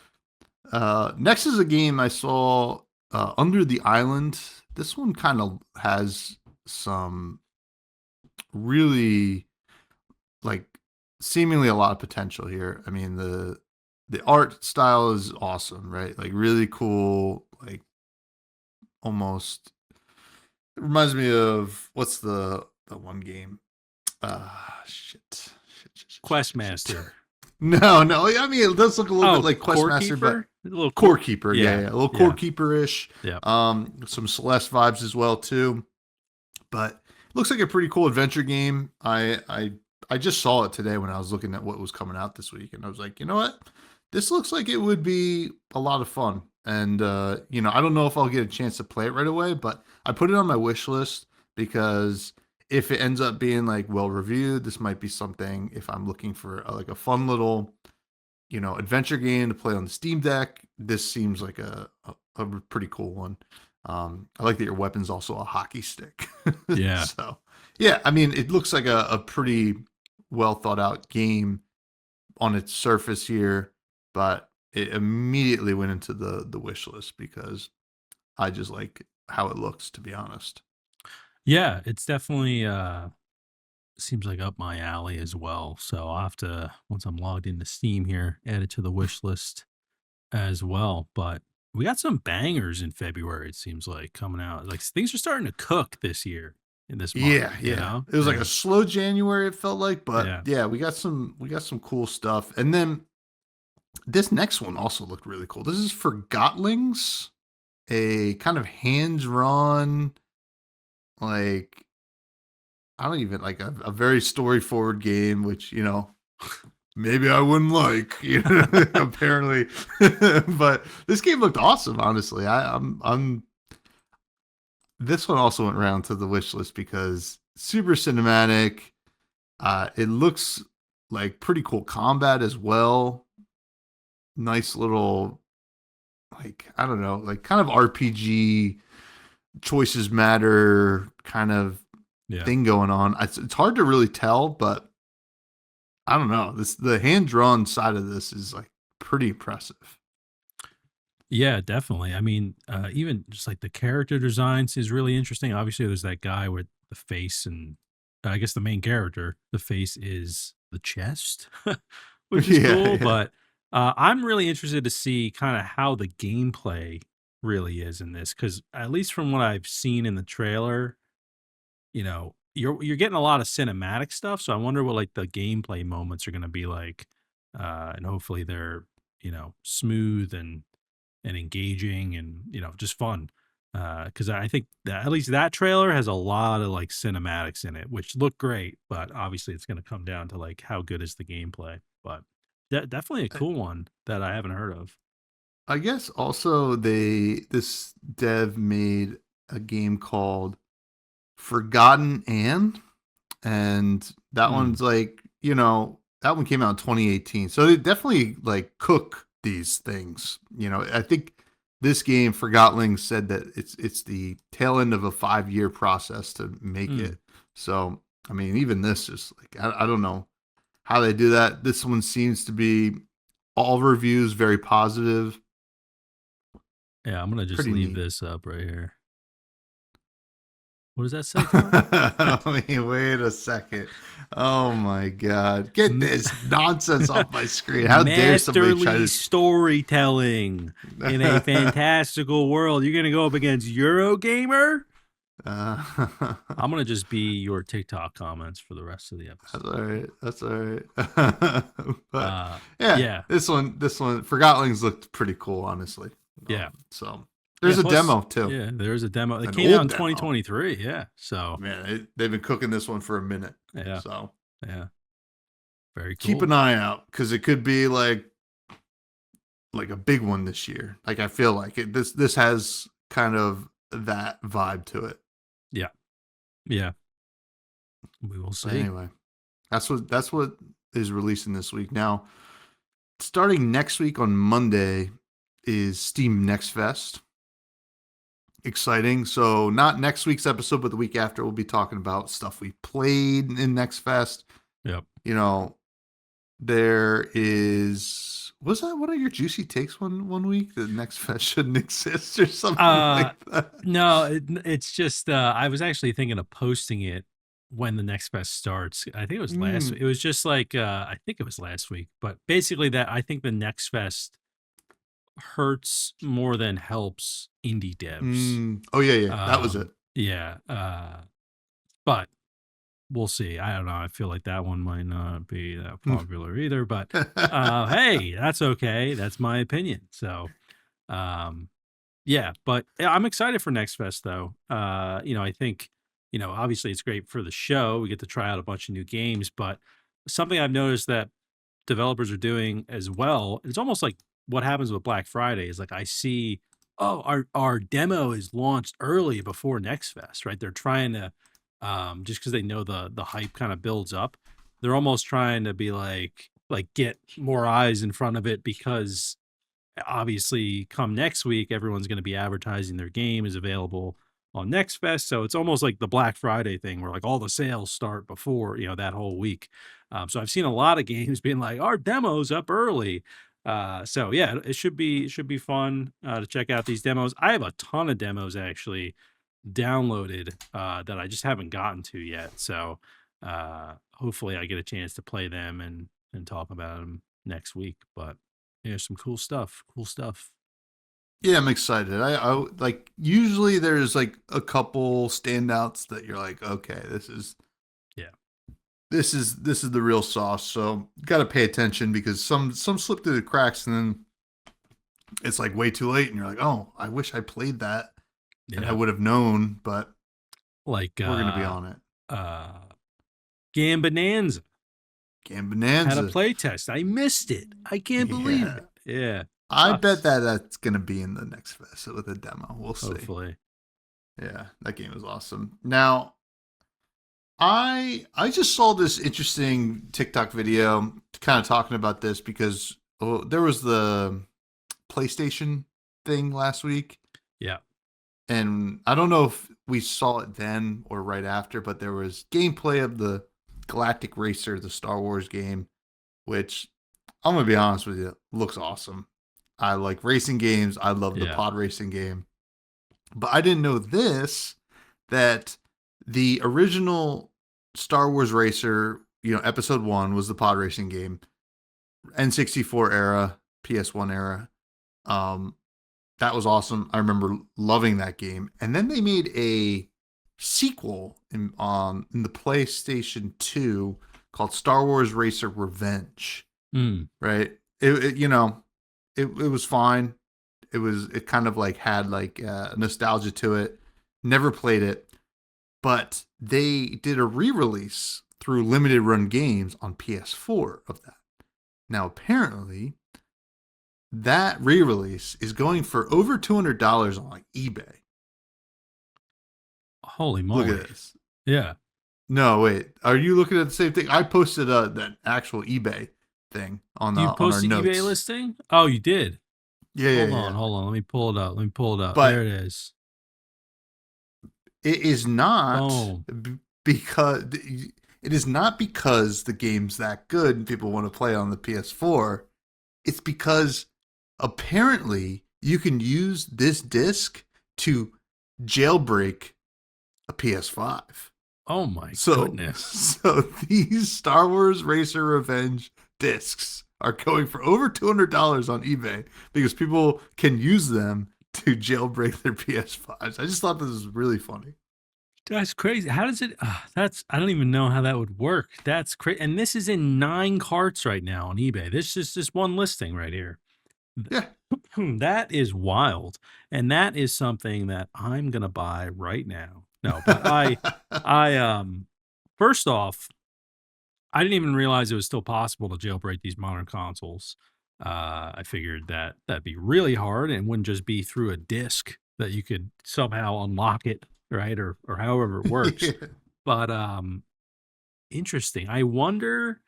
A: Next is a game I saw Under the Island. This one kind of has some really like seemingly a lot of potential here. I mean the art style is awesome, right? Like really cool, like almost it reminds me of what's the one game? Shit.
B: Questmaster.
A: No, no. I mean, it does look a little bit
B: Oh,
A: like
B: core
A: Questmaster, but
B: keeper. A little
A: Core
B: core.
A: Keeper. Yeah,
B: Yeah,
A: yeah, a little Core
B: yeah,
A: Keeper ish.
B: yeah.
A: Some Celeste vibes as well too. But it looks like a pretty cool adventure game. I just saw it today when I was looking at what was coming out this week, and I was like, you know what, this looks like it would be a lot of fun. And I don't know if I'll get a chance to play it right away, but I put it on my wish list because if it ends up being like well reviewed, this might be something if I'm looking for like a fun little adventure game to play on the Steam Deck. This seems like a pretty cool one. I like that your weapon's also a hockey stick.
B: Yeah.
A: So, yeah, I mean, it looks like a pretty well thought out game on its surface here, but it immediately went into the wish list because I just like how it looks, to be honest.
B: Yeah, it's definitely seems like up my alley as well. So I'll have to, once I'm logged into Steam here, add it to the wish list as well. But we got some bangers in February, it seems like, coming out. Like things are starting to cook this year in this month,
A: Yeah,
B: you
A: yeah.
B: know?
A: It was like a
B: And
A: slow January, it felt like, but
B: yeah.
A: yeah, we got some cool stuff. And then this next one also looked really cool. This is for Gotlings, a kind of hands-on, like I don't even like a very story forward game, which maybe I wouldn't like, apparently. But this game looked awesome, honestly. I'm this one also went around to the wish list because super cinematic. It looks like pretty cool combat as well. Nice little like I don't know, like kind of RPG choices matter kind of
B: Yeah.
A: thing going on. It's hard to really tell, but I don't know. This the hand drawn side of this is like pretty impressive.
B: Yeah, definitely. I mean, even just like the character designs is really interesting. Obviously, there's that guy with the face, and I guess the main character, the face is the chest, which is
A: Yeah,
B: cool.
A: yeah,
B: But I'm really interested to see kind of how the gameplay really is in this, because at least from what I've seen in the trailer, you're getting a lot of cinematic stuff. So I wonder what like the gameplay moments are going to be like, and hopefully they're smooth and engaging and just fun. Because I think that at least that trailer has a lot of like cinematics in it, which look great, but obviously it's going to come down to like how good is the gameplay. But definitely a cool one that I haven't heard of.
A: I guess also this dev made a game called Forgotten Anne, and that
B: Mm,
A: one's like, that one came out in 2018. So they definitely like cook these things. I think this game, Forgotten said that it's the tail end of a 5-year process to make
B: mm.
A: it. So I mean, even this is like, I don't know how they do that. This one seems to be all reviews very positive.
B: Yeah, I'm gonna just
A: Pretty
B: leave
A: neat.
B: this up right here. What does that say, Tom?
A: I mean, wait a second. Oh my God. Get
B: M-
A: this nonsense off my screen. How dare somebody try
B: Masterly
A: to.
B: storytelling in a fantastical world. You're gonna go up against Eurogamer?
A: uh,
B: I'm gonna just be your TikTok comments for the rest of the
A: that's
B: episode.
A: all right. That's all right. But yeah,
B: Yeah,
A: this one, Forgotlings looked pretty cool, honestly.
B: yeah,
A: So
B: yeah.
A: there's a
B: Plus,
A: demo too,
B: yeah, there's a demo. It
A: an
B: came out in
A: old demo.
B: 2023. Yeah, so
A: Man, they've been cooking this one for a minute.
B: yeah,
A: So
B: yeah, very
A: keep
B: cool.
A: an eye out because it could be like a big one this year. Like I feel like it. This has kind of that vibe to it.
B: Yeah, yeah. We will
A: But
B: see.
A: anyway, that's what is releasing this week. Now, starting next week on Monday is Steam Next Fest. Exciting. So not next week's episode, but the week after, we'll be talking about stuff we played in Next Fest.
B: Yep.
A: You know, there is was that one of your juicy takes one week? The Next Fest shouldn't exist or something
B: Uh,
A: like that.
B: no, it's just I was actually thinking of posting it when the next fest starts. I think it was last.
A: Mm,
B: It was just like I think it was last week, but basically that I think the next fest hurts more than helps indie devs.
A: oh yeah, that was it.
B: Yeah. But we'll see. I don't know. I feel like that one might not be that popular either, but hey, that's okay. That's my opinion. So, um yeah, but yeah, I'm excited for Next Fest though. I think, obviously it's great for the show. We get to try out a bunch of new games, but something I've noticed that developers are doing as well, it's almost like what happens with Black Friday is like I see, oh, our demo is launched early before Next Fest, right? They're trying to just because they know the hype kind of builds up, they're almost trying to be like get more eyes in front of it because obviously come next week everyone's going to be advertising their game is available on next fest, so it's almost like the Black Friday thing where like all the sales start before that whole week. So I've seen a lot of games being like our demos up early. So yeah, it should be fun to check out these demos. I have a ton of demos actually downloaded that I just haven't gotten to yet, so hopefully I get a chance to play them and talk about them next week. But yeah, some cool stuff. Cool stuff.
A: Yeah, I'm excited. I like usually there's like a couple standouts that you're like, okay, this is
B: Yeah.
A: this is this is the real sauce. So got to pay attention because some slip through the cracks and then it's like way too late and you're like, oh, I wish I played that and I
B: Yeah.
A: would have known, but
B: Like
A: we're gonna be on it.
B: uh Gambonanza
A: Game
B: had a
A: Bonanza.
B: play test. I missed it. I can't believe
A: Yeah,
B: it. Yeah.
A: I bet
B: Sucks.
A: that's gonna be in the next fest with a demo. We'll see.
B: Hopefully.
A: Yeah, that game is awesome. Now, I just saw this interesting TikTok video kind of talking about this because there was the PlayStation thing last week,
B: Yeah.
A: and I don't know if we saw it then or right after, but there was gameplay of the Galactic Racer, the Star Wars game, which I'm gonna be honest with you, looks awesome. I like racing games. I love the
B: Yeah.
A: pod racing game, but I didn't know this that the original Star Wars Racer, episode 1 was the pod racing game, N64 era, PS1 era. Um that was awesome. I remember loving that game. And then they made a sequel in the PlayStation 2 called Star Wars Racer Revenge,
B: Mm.
A: right? It was fine. It kind of like had like nostalgia to it. Never played it, but they did a re-release through limited run games on PS4 of that. Now apparently that re-release is going for over $200 on like eBay.
B: Holy
A: Look
B: moly.
A: at this.
B: Yeah.
A: No, wait. Are you looking at the same thing? I posted that actual eBay thing
B: You
A: on our
B: post the eBay
A: notes.
B: listing? Oh, you did.
A: Yeah, yeah, yeah.
B: Hold on. Let me pull it up. There
A: But
B: it is.
A: it is not
B: Boom.
A: because it is not because the game's that good and people want to play on the PS4. It's because apparently you can use this disc to jailbreak a PS5.
B: Oh my
A: So,
B: goodness.
A: so these Star Wars Racer Revenge discs are going for over $200 on eBay because people can use them to jailbreak their PS5s. I just thought this was really funny.
B: That's crazy. How does it? I don't even know how that would work. That's crazy. And this is in 9 carts right now on eBay. This is just one listing right here.
A: Yeah.
B: That is wild. And that is something that I'm gonna buy right now. No, but I first off, I didn't even realize it was still possible to jailbreak these modern consoles. I figured that that'd be really hard and wouldn't just be through a disc that you could somehow unlock it, right? Or however it works.
A: Yeah.
B: But interesting. I wonder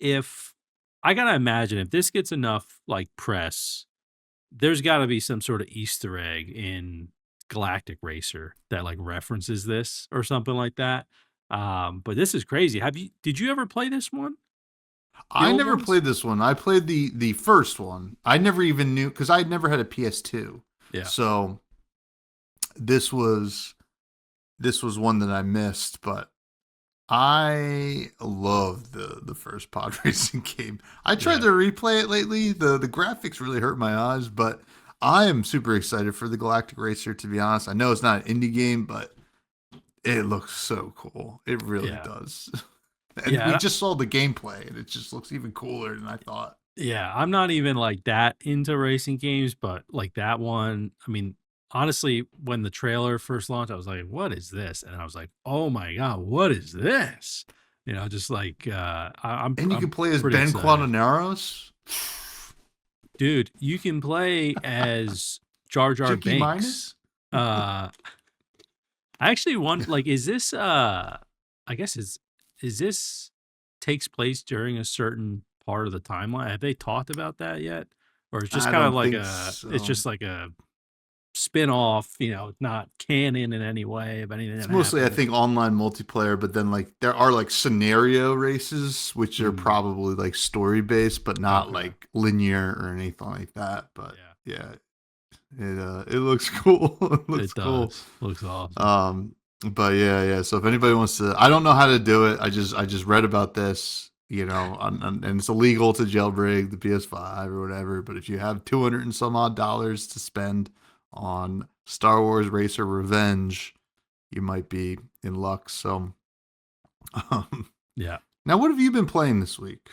B: if I gotta imagine if this gets enough like press, there's gotta be some sort of Easter egg in Galactic Racer that like references this or something like that. But this is crazy. Did you ever play this one? The
A: I
B: old
A: never
B: ones?
A: played this one. I played the first one. I never even knew because I had never had a PS2.
B: Yeah.
A: So this was one that I missed, but I love the first pod racing game. I tried
B: Yeah.
A: to replay it lately. The graphics really hurt my eyes, but I am super excited for the Galactic Racer, to be honest. I know it's not an indie game, but it looks so cool. It really
B: Yeah.
A: does. And we
B: Yeah.
A: just saw the gameplay and it just looks even cooler than I thought.
B: Yeah. I'm not even like that into racing games, but like that one, I mean, honestly, when the trailer first launched, I was like, what is this? And I was like, oh my God, what is this? Just like
A: And you can
B: I'm
A: play as
B: pretty
A: Ben
B: excited.
A: Quadinaros.
B: Dude, you can play as Jar Jar
A: Chicky
B: Binks.
A: Minus?
B: I actually want like is this I guess is this takes place during a certain part of the timeline? Have they talked about that yet? Or it's just
A: I
B: kind of
A: don't
B: like
A: think so.
B: a spin-off, it's not canon in any way of anything
A: It's
B: that
A: mostly, I
B: happened.
A: think, online multiplayer, but then like there are like scenario races, which are
B: Mm,
A: probably like story based, but not
B: okay.
A: like linear or anything like that. But
B: Yeah,
A: yeah, it looks cool. It looks
B: it
A: cool.
B: does. Looks awesome.
A: Um, but yeah. So if anybody wants to, I don't know how to do it. I just read about this, and it's illegal to jailbreak the PS5 or whatever. But if you have 200 and some odd dollars to spend on Star Wars Racer Revenge, you might be in luck. So, um,
B: Yeah.
A: now what have you been playing this week?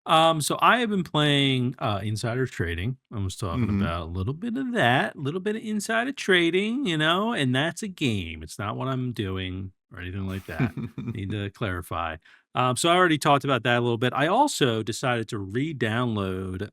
B: So I have been playing insider trading. I was talking
A: Mm-hmm.
B: about a little bit of that, a little bit of insider trading, and that's a game. It's not what I'm doing or anything like that. Need to clarify. So I already talked about that a little bit. I also decided to re-download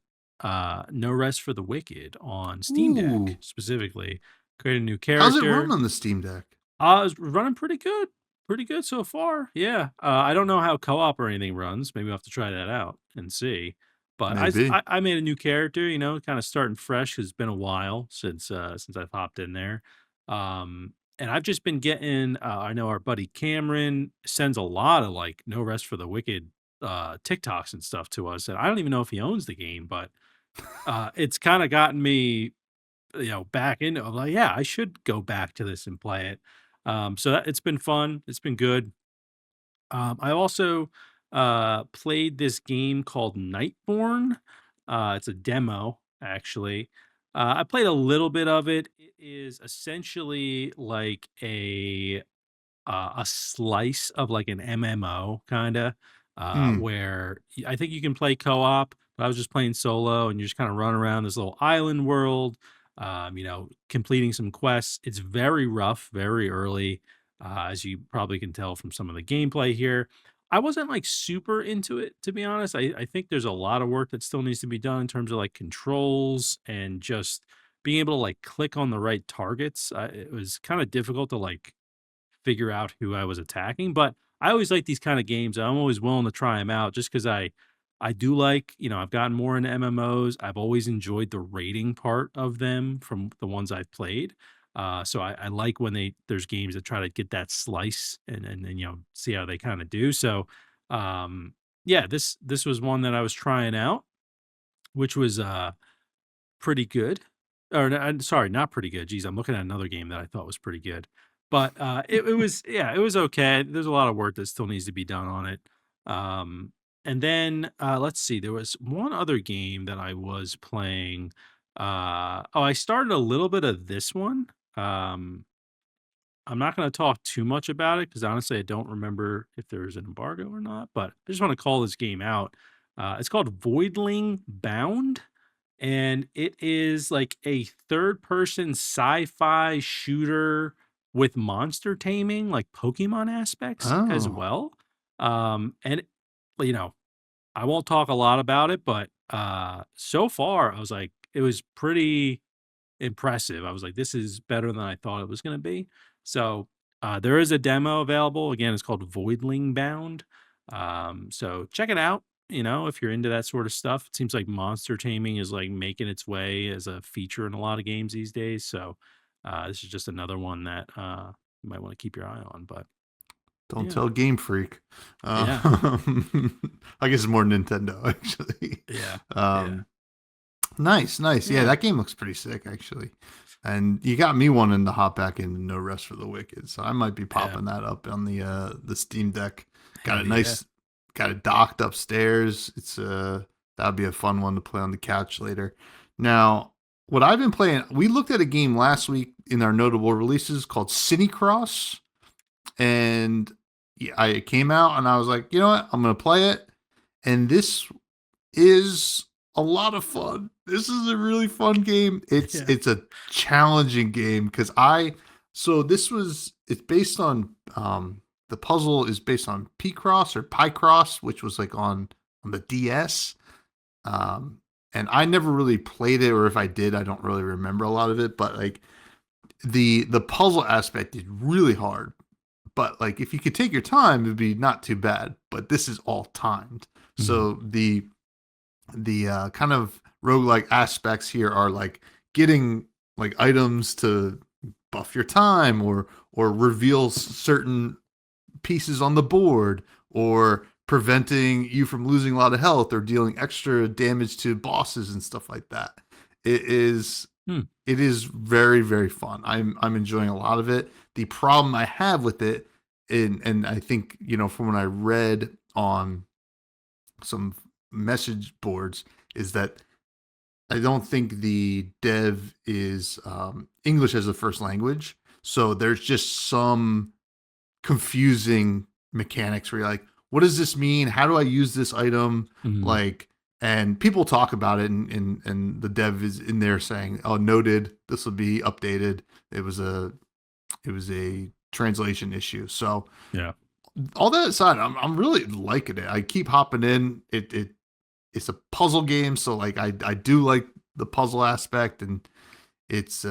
B: No Rest for the Wicked on Steam Deck
A: Ooh,
B: specifically. Create a new
A: how's it run
B: character.
A: on the Steam Deck?
B: It's running pretty good so far. Yeah, I don't know how co-op or anything runs. Maybe I'll have to try that out and see. But
A: Maybe.
B: I made a new character, kind of starting fresh 'cause it's been a while since I've hopped in there. And I've just been getting. I know our buddy Cameron sends a lot of like No Rest for the Wicked TikToks and stuff to us, and I don't even know if he owns the game, but it's kind of gotten me back into I'm like, yeah, I should go back to this and play it. So it's been fun. It's been good. I also played this game called Nightborn. It's a demo, actually. I played a little bit of it. It is essentially like a slice of like an MMO kind of,
A: Hmm.
B: where I think you can play co-op, but I was just playing solo, and you're just kind of running around this little island world, completing some quests. It's very rough, very early, as you probably can tell from some of the gameplay here. I wasn't like super into it, to be honest. I think there's a lot of work that still needs to be done in terms of like controls and just being able to like click on the right targets. It was kind of difficult to like figure out who I was attacking. But I always like these kind of games. I'm always willing to try them out just because I do like, I've gotten more into MMOs. I've always enjoyed the rating part of them from the ones I've played. So I like when there's games that try to get that slice and see how they kind of do. So yeah, this was one that I was trying out, which was pretty good. Or I'm sorry, not pretty good. Geez, I'm looking at another game that I thought was pretty good. But it was, yeah, it was okay. There's a lot of work that still needs to be done on it. Um, and then let's see, there was one other game that I was playing. I started a little bit of this one. Um, I'm not going to talk too much about it because honestly, I don't remember if there's an embargo or not. But I just want to call this game out. It's called Voidling Bound, and it is like a third person sci-fi shooter with monster taming, like Pokemon aspects as
A: Oh,
B: well. And you know, I won't talk a lot about it, but so far I was like, it was pretty impressive. I was like, this is better than I thought it was going to be. So there is a demo available. Again, it's called Voidling Bound. So check it out. If you're into that sort of stuff, it seems like monster taming is like making its way as a feature in a lot of games these days. So this is just another one that you might want to keep your eye on. But
A: don't
B: yeah,
A: tell Game Freak.
B: yeah,
A: I guess it's more Nintendo actually.
B: yeah, yeah,
A: Um, nice, nice. Yeah,
B: yeah.
A: that game looks pretty sick actually. And you got me wanting to hop back into No Rest for the Wicked, so I might be
B: Yeah.
A: popping that up on the Steam Deck. Got
B: Hell
A: it
B: yeah.
A: nice, got it docked upstairs. It's that'd be a fun one to play on the couch later. Now, what I've been playing, we looked at a game last week in our notable releases called CiniCross, and yeah, I came out and I was like, you know what, I'm gonna play it, and this is a lot of fun. This is a really fun game. It's
B: Yeah.
A: it's a challenging game because it's based on the puzzle is based on P-Cross or Picross, which was like on the DS. Um and I never really played it, or if I did, I don't really remember a lot of it, but like the puzzle aspect is really hard. But like if you could take your time, it'd be not too bad. But this is all timed.
B: Mhm.
A: So the kind of roguelike aspects here are like getting like items to buff your time or reveal certain pieces on the board or preventing you from losing a lot of health or dealing extra damage to bosses and stuff like that. It is
B: Hmm.
A: it is very very fun. I'm enjoying a lot of it. The problem I have with it, and I think from when I read on some message boards, is that I don't think the dev is English as a first language. So there's just some confusing mechanics where you're like, what does this mean? How do I use this item?
B: Mhm.
A: Like, and people talk about it, and the dev is in there saying, "Oh, noted. This will be updated." It was a translation issue. So
B: Yeah.
A: all that aside, I'm really liking it. I keep hopping in. It's a puzzle game, so like I do like the puzzle aspect, and it's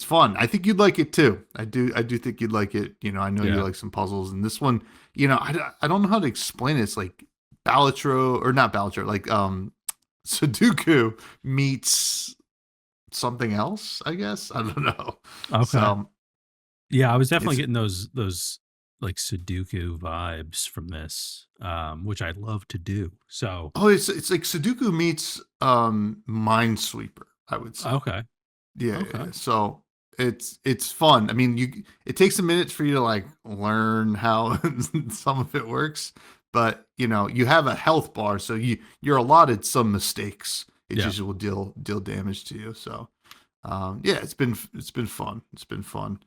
A: fun. I think you'd like it too. I do think you'd like it. I know you
B: Yeah.
A: like some puzzles, and this one, I don't know how to explain it. It's like Balatro, or not Balatro, like Sudoku meets something else, I guess. I don't know.
B: Okay.
A: So
B: Yeah, I was definitely
A: it's
B: getting those like Sudoku vibes from this, which I love to do. So
A: it's like Sudoku meets Minesweeper, I would say.
B: okay,
A: Yeah,
B: okay,
A: yeah. So it's fun. I mean, it takes a minute for you to like learn how some of it works, but you have a health bar, so you're allotted some mistakes. It
B: yeah,
A: just will deal damage to you. So yeah, it's been fun. It's been fun.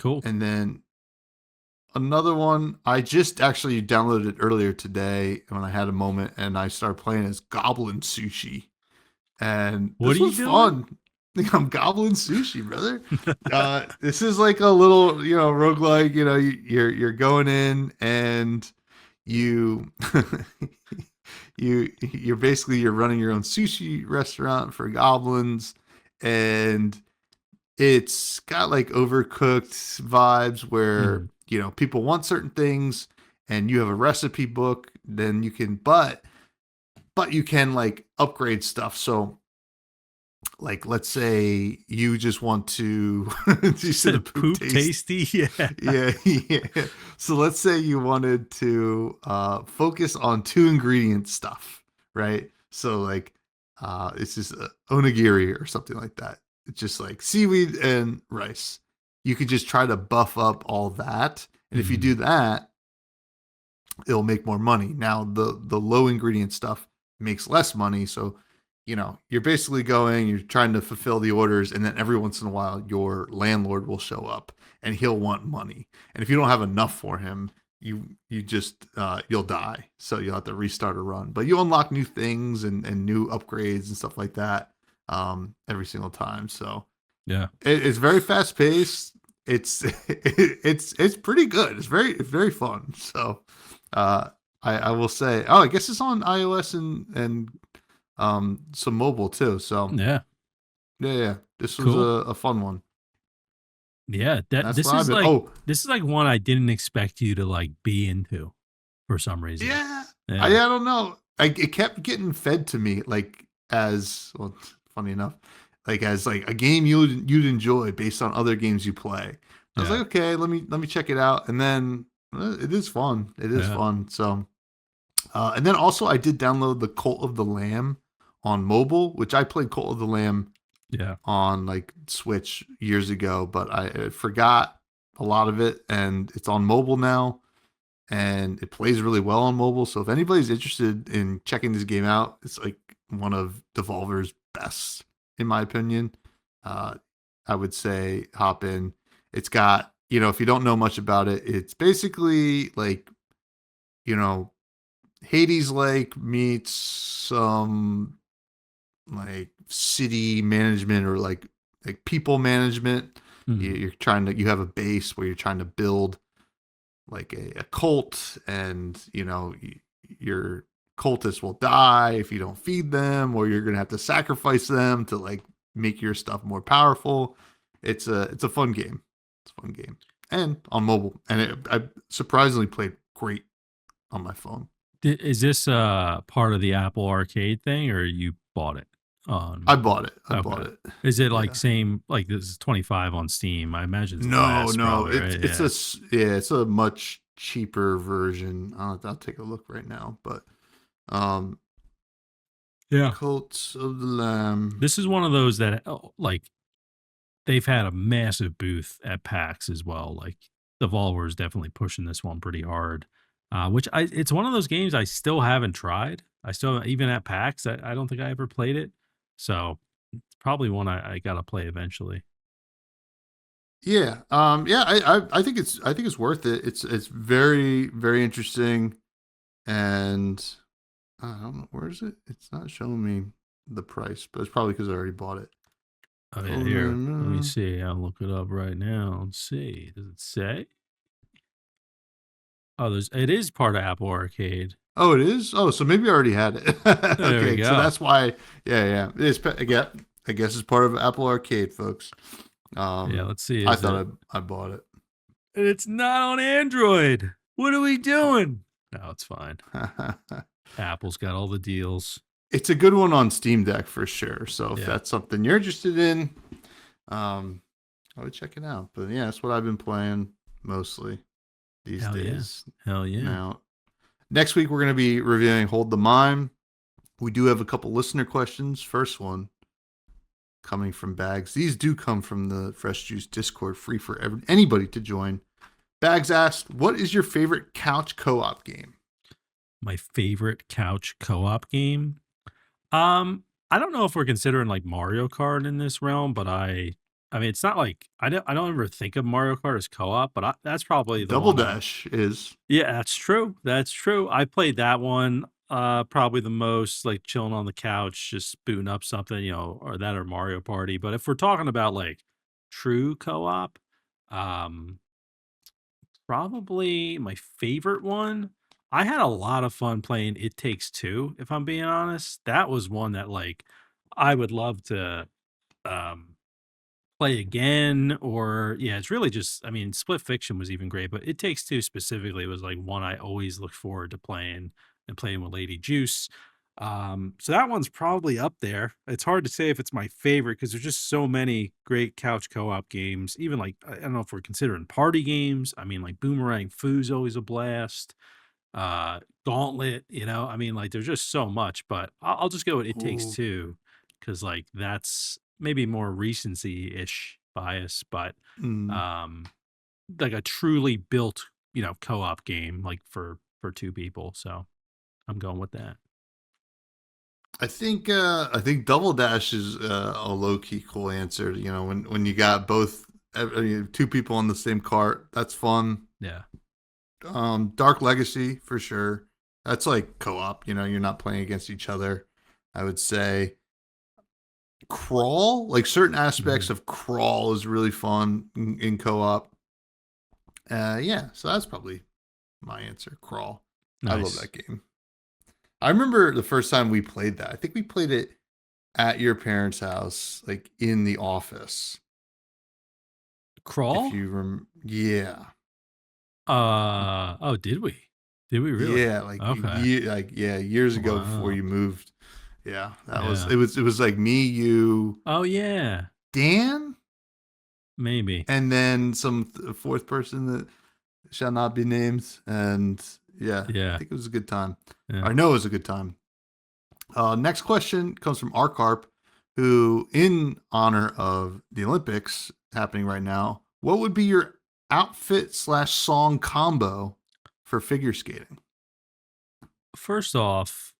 B: cool.
A: And then another one I just actually downloaded it earlier today when I had a moment, and I started playing as Goblin Sushi, and
B: What
A: this
B: are you
A: was
B: doing?
A: fun. I'm Goblin Sushi, brother. This is like a little, roguelike. You're going in and you you're running your own sushi restaurant for goblins, and it's got like overcooked vibes where
B: Mhm.
A: people want certain things, and you have a recipe book. Then you can, but you can like upgrade stuff. So like, let's say you just want to do you
B: You
A: see the
B: said
A: poop
B: poop
A: taste.
B: tasty. Yeah.
A: Yeah, yeah. So let's say you wanted to focus on two ingredient stuff, right? So like it's just onigiri or something like that. It's just like seaweed and rice. You could just try to buff up all that, and if you do
B: Mhm.
A: that, it'll make more money. Now the low ingredient stuff makes less money, so you're basically you're trying to fulfill the orders, and then every once in a while your landlord will show up and he'll want money. And if you don't have enough for him, you just you'll die. So you'll have to restart a run. But you unlock new things and new upgrades and stuff like that every single time. So
B: Yeah.
A: it's very fast paced. It's it's pretty good. It's very fun. So uh, I will say, oh, I guess it's on iOS and some mobile too. So
B: Yeah.
A: yeah, yeah, this was
B: Cool.
A: a fun one.
B: Yeah. That
A: That's what I've been. Oh
B: this is like one I didn't expect you to like be into for some reason.
A: yeah,
B: Yeah.
A: I don't know. It kept getting fed to me like as well. Funny enough, like as like a game you'd enjoy based on other games you play. I was
B: Yeah.
A: like, okay, let me check it out, and then it is fun. It is
B: Yeah.
A: fun. So, and then also I did download the Cult of the Lamb on mobile, which I played Cult of the Lamb
B: Yeah.
A: on like Switch years ago, but I forgot a lot of it, and it's on mobile now, and it plays really well on mobile. So if anybody's interested in checking this game out, it's like one of Devolver's best, in my opinion. Uh, I would say hop in. It's got, if you don't know much about it, it's basically like, you know, Hades like meets some like city management or like people management.
B: Mhm.
A: You have a base where you're trying to build like a cult, and your cultists will die if you don't feed them, or you're gonna have to sacrifice them to like make your stuff more powerful. It's a fun game. It's a fun game, and on mobile, and I surprisingly played great on my phone.
B: Is this part of the Apple Arcade thing, or you bought it
A: I
B: on?
A: bought it. I bought
B: Okay.
A: it.
B: Is it like
A: Yeah.
B: same like this is 25 on Steam? I imagine it's
A: No,
B: less
A: no,
B: probably,
A: it's
B: right?
A: it's a
B: Yeah.
A: yeah, it's a much cheaper version. I'll take a look right now, but um,
B: Yeah.
A: Cult of the Lamb.
B: This is one of those that like they've had a massive booth at PAX as well. Like Devolver is definitely pushing this one pretty hard. Which it's one of those games I still haven't tried. I still even at PAX, I don't think I ever played it. So it's probably one I gotta play eventually.
A: Yeah, yeah, I think it's worth it. It's very very interesting, and I don't know, where is it. It's not showing me the price, but it's probably because I already bought it.
B: Oh yeah,
A: Oh no,
B: here. Let me
A: no.
B: see. I'll look it up right now. Let's see. Does it say? Oh, it is part of Apple Arcade.
A: Oh, it is. Oh, so maybe I already had it.
B: There we
A: Okay, so
B: go.
A: that's why. Yeah, yeah. I guess it's part of Apple Arcade, folks.
B: Yeah,
A: Um,
B: let's see.
A: I
B: Is
A: thought
B: it?
A: I bought
B: And it's not on Android. What are we doing? No, it's fine.
A: it.
B: Apple's got all the deals.
A: It's a good one on Steam Deck for sure. So if
B: Yeah.
A: that's something you're interested in, um, I would check it out. But yeah, that's what I've been playing mostly these
B: Hell yeah.
A: days.
B: Hell yeah.
A: Now, next week we're going to be reviewing Hold the Mime. We do have a couple listener questions. First one coming from Bags. These do come from the Fresh Juice Discord, free for anybody to join. Bags asked, "What is your favorite couch co-op game?"
B: My favorite couch co-op game. I don't know if we're considering like Mario Kart in this realm, but I mean, it's not like I don't ever think of Mario Kart as co-op, but that's probably the
A: Double
B: one I'm.
A: Dash is.
B: Yeah, that's true. That's true. I played that one probably the most, like chilling on the couch, just booting up something, or that or Mario Party. But if we're talking about like true co-op, um, probably my favorite one. I had a lot of fun playing It Takes Two, if I'm being honest. That was one that like I would love to um play again, or yeah, it's really just, I mean, Split Fiction was even great, but It Takes Two specifically was like one I always look forward to playing, and playing with Lady Juice. So that one's probably up there. It's hard to say if it's my favorite because there's just so many great couch co-op games. Even like, I don't know if we're considering party games. I mean, like Boomerang Foo's always a blast. Gauntlet, I mean, like there's just so much, but I'll just go with It Takes
A: Ooh.
B: Two because like that's maybe more recency ish bias, but
A: Mm.
B: um like a truly built, co-op game like for two people. So I'm going with that.
A: I think Double Dash is a low key cool answer. When you got both two people on the same cart, that's fun.
B: Yeah.
A: Dark Legacy for sure. That's like co-op. You're not playing against each other. I would say Crawl, like certain aspects
B: Mhm.
A: of Crawl, is really fun in co-op. Yeah, so that's probably my answer. Crawl. I love
B: Nice.
A: that game. I remember the first time we played that. I think we played it at your parents' house, like in the office. If
B: Crawl?
A: you yeah,
B: Oh, did we? Did we really?
A: yeah, like
B: Okay.
A: years ago before
B: Wow.
A: you moved. Yeah, that was
B: Yeah.
A: it. Was like me, you,
B: Oh yeah.
A: Dan,
B: Maybe.
A: and then some fourth person that shall not be named. And yeah, I
B: Yeah.
A: think it was a good time.
B: Yeah.
A: I know it was a good time. Next question comes from Arcarp, who, in honor of the Olympics happening right now, what would be your outfit slash song combo for figure skating?
B: First off,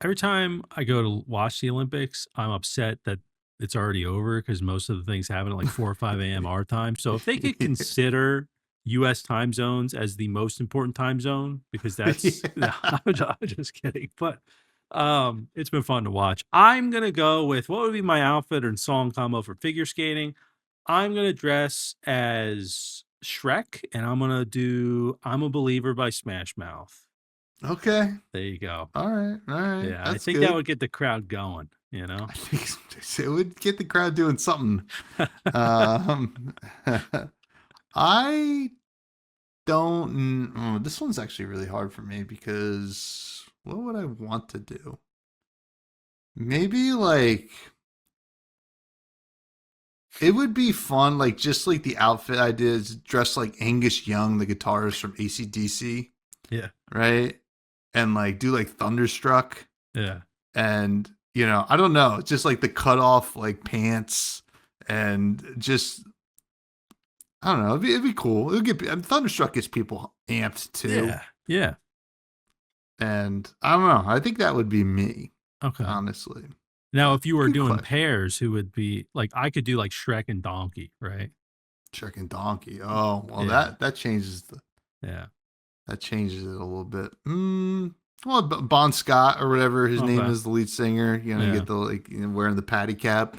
B: every time I go to watch the Olympics, I'm upset that it's already over because most of the things happen at like 4 or 5 a.m. our time. So if they could consider US time zones as the most important time zone, because that's no, I'm just kidding. But it's been fun to watch. I'm gonna go with what would be my outfit and song combo for figure skating. I'm gonna dress as Shrek and I'm gonna do I'm a Believer by Smash Mouth.
A: Okay.
B: There you go.
A: All right. All right.
B: Yeah, I
A: That's
B: think that
A: good.
B: would get the crowd going.
A: I think it would get the crowd doing something. Um, I don't. This one's actually really hard for me because what would I want to do? Maybe like it would be fun, like just like the outfit I did, is dressed like Angus Young, the guitarist from AC/DC,
B: Yeah,
A: right? And like do like Thunderstruck,
B: yeah,
A: and I don't know, just like the cut off like pants, and just I don't know, it'd be cool. Thunderstruck gets people amped too,
B: yeah, yeah.
A: and I don't know. I think that would be me,
B: Okay.
A: honestly.
B: Now,
A: But
B: if you were
A: good
B: doing
A: question.
B: pairs, who would be like I could do like Shrek and Donkey, right?
A: Chicken Donkey. Oh well,
B: Yeah, yeah.
A: that changes it a little bit. Well, Bon Scott or whatever his name
B: Okay.
A: is, the lead singer. You
B: Yeah,
A: get the like wearing the patty cap.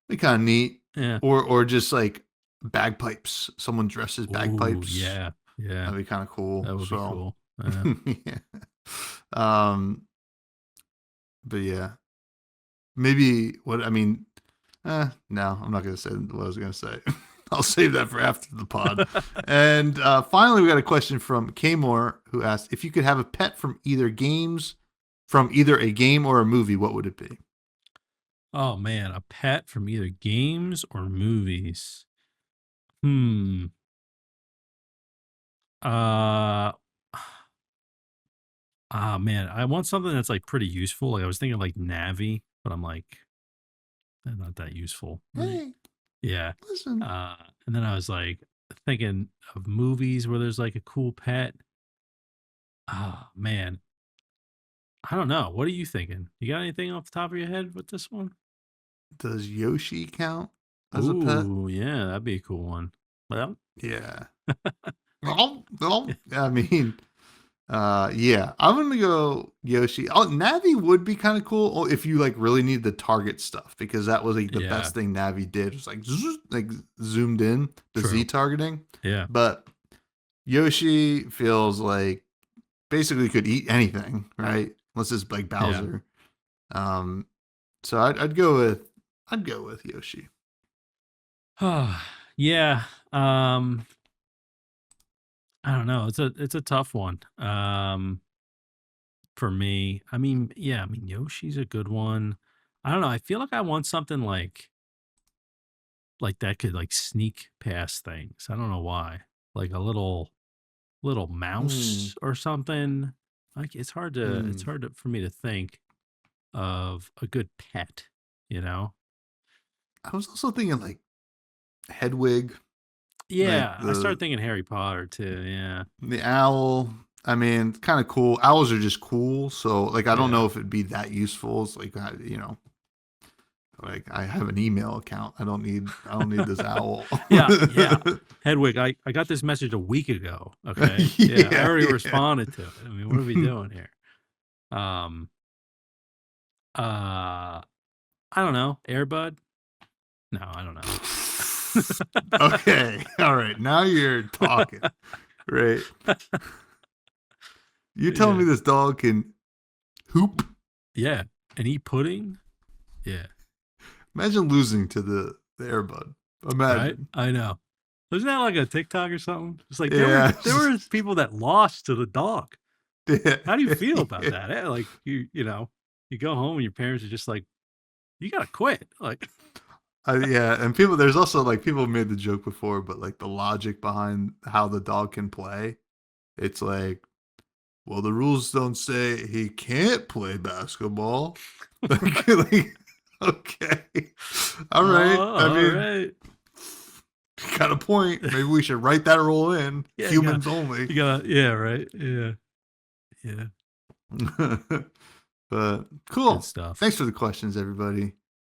A: Be kind of neat.
B: yeah.
A: Or just like bagpipes. Someone dresses
B: Ooh,
A: bagpipes.
B: yeah, yeah.
A: That'd be kind of cool.
B: That would be
A: So,
B: cool. Yeah.
A: yeah. Um, but yeah, maybe what I mean. No, I'm not gonna say what I was gonna say. I'll save that for after the pod. And finally, we got a question from Kmore who asked if you could have a pet from either a game or a movie, what would it be?
B: Oh man, a pet from either games or movies. Hmm. Uh. Ah man, I want something that's like pretty useful. Like I was thinking like Navi, but I'm like, they're not that useful. Right.
A: Hey,
B: Yeah.
A: listen.
B: Uh, and then I was like thinking of movies where there's like a cool pet. Oh man, I don't know. What are you thinking? You got anything off the top of your head with this one?
A: Does Yoshi count? as a pet.
B: Ooh, yeah, that'd be a cool one. Well,
A: Yeah. Well, I mean, yeah, I'm gonna go Yoshi. Oh, Navi would be kind of cool if you like really need the target stuff, because that was like the
B: yeah,
A: best thing Navi did, was like like zoomed in, the Z
B: true.
A: targeting.
B: Yeah,
A: But Yoshi feels like basically could eat anything, right? Unless it's like
B: yeah.
A: Bowser. Um, so I'd go with Yoshi.
B: Yeah. I don't know. It's a tough one. For me. I mean, yeah, I mean Yoshi's a good one. I don't know. I feel like I want something like that could like sneak past things. I don't know why. Like a little
A: Hmm.
B: mouse or something. Like it's
A: Hmm.
B: hard for me to think of a good pet, you know?
A: I was also thinking like Hedwig, like
B: Yeah, I started thinking Harry Potter too. Yeah.
A: the owl. I mean, kind of cool. Owls are just cool. So like, I don't know
B: Yeah.
A: if it'd be that useful. It's like, like I have an email account. I don't need this owl.
B: Yeah, yeah. Hedwig, I got this message a week ago. Okay. Yeah, I
A: Yeah,
B: already
A: yeah.
B: responded to it. I mean, what are we doing here? Um I don't know. Airbud? No, I don't
A: Okay. All right. Now you're talking, right?
B: know.
A: You telling
B: Yeah.
A: me this dog can hoop?
B: Yeah. And eat pudding? Yeah.
A: Imagine losing to the Airbud.
B: Right?
A: Imagine.
B: I know. Wasn't that like a TikTok or something? It's like
A: Yeah.
B: there were people that lost to the dog.
A: Yeah.
B: How do you feel about
A: Yeah.
B: that? Like you go home and your parents are just like, you gotta quit. Like
A: Yeah, and there's also like people made the joke before, but like the logic behind how the dog can play, it's like, well, the rules don't say he can't play basketball. Like, okay, all right. I
B: all
A: mean,
B: right.
A: got a point. Maybe we should write that rule in.
B: Yeah,
A: Humans only.
B: yeah, right. Yeah. Yeah.
A: But
B: Good
A: cool.
B: stuff.
A: Thanks for the questions, everybody.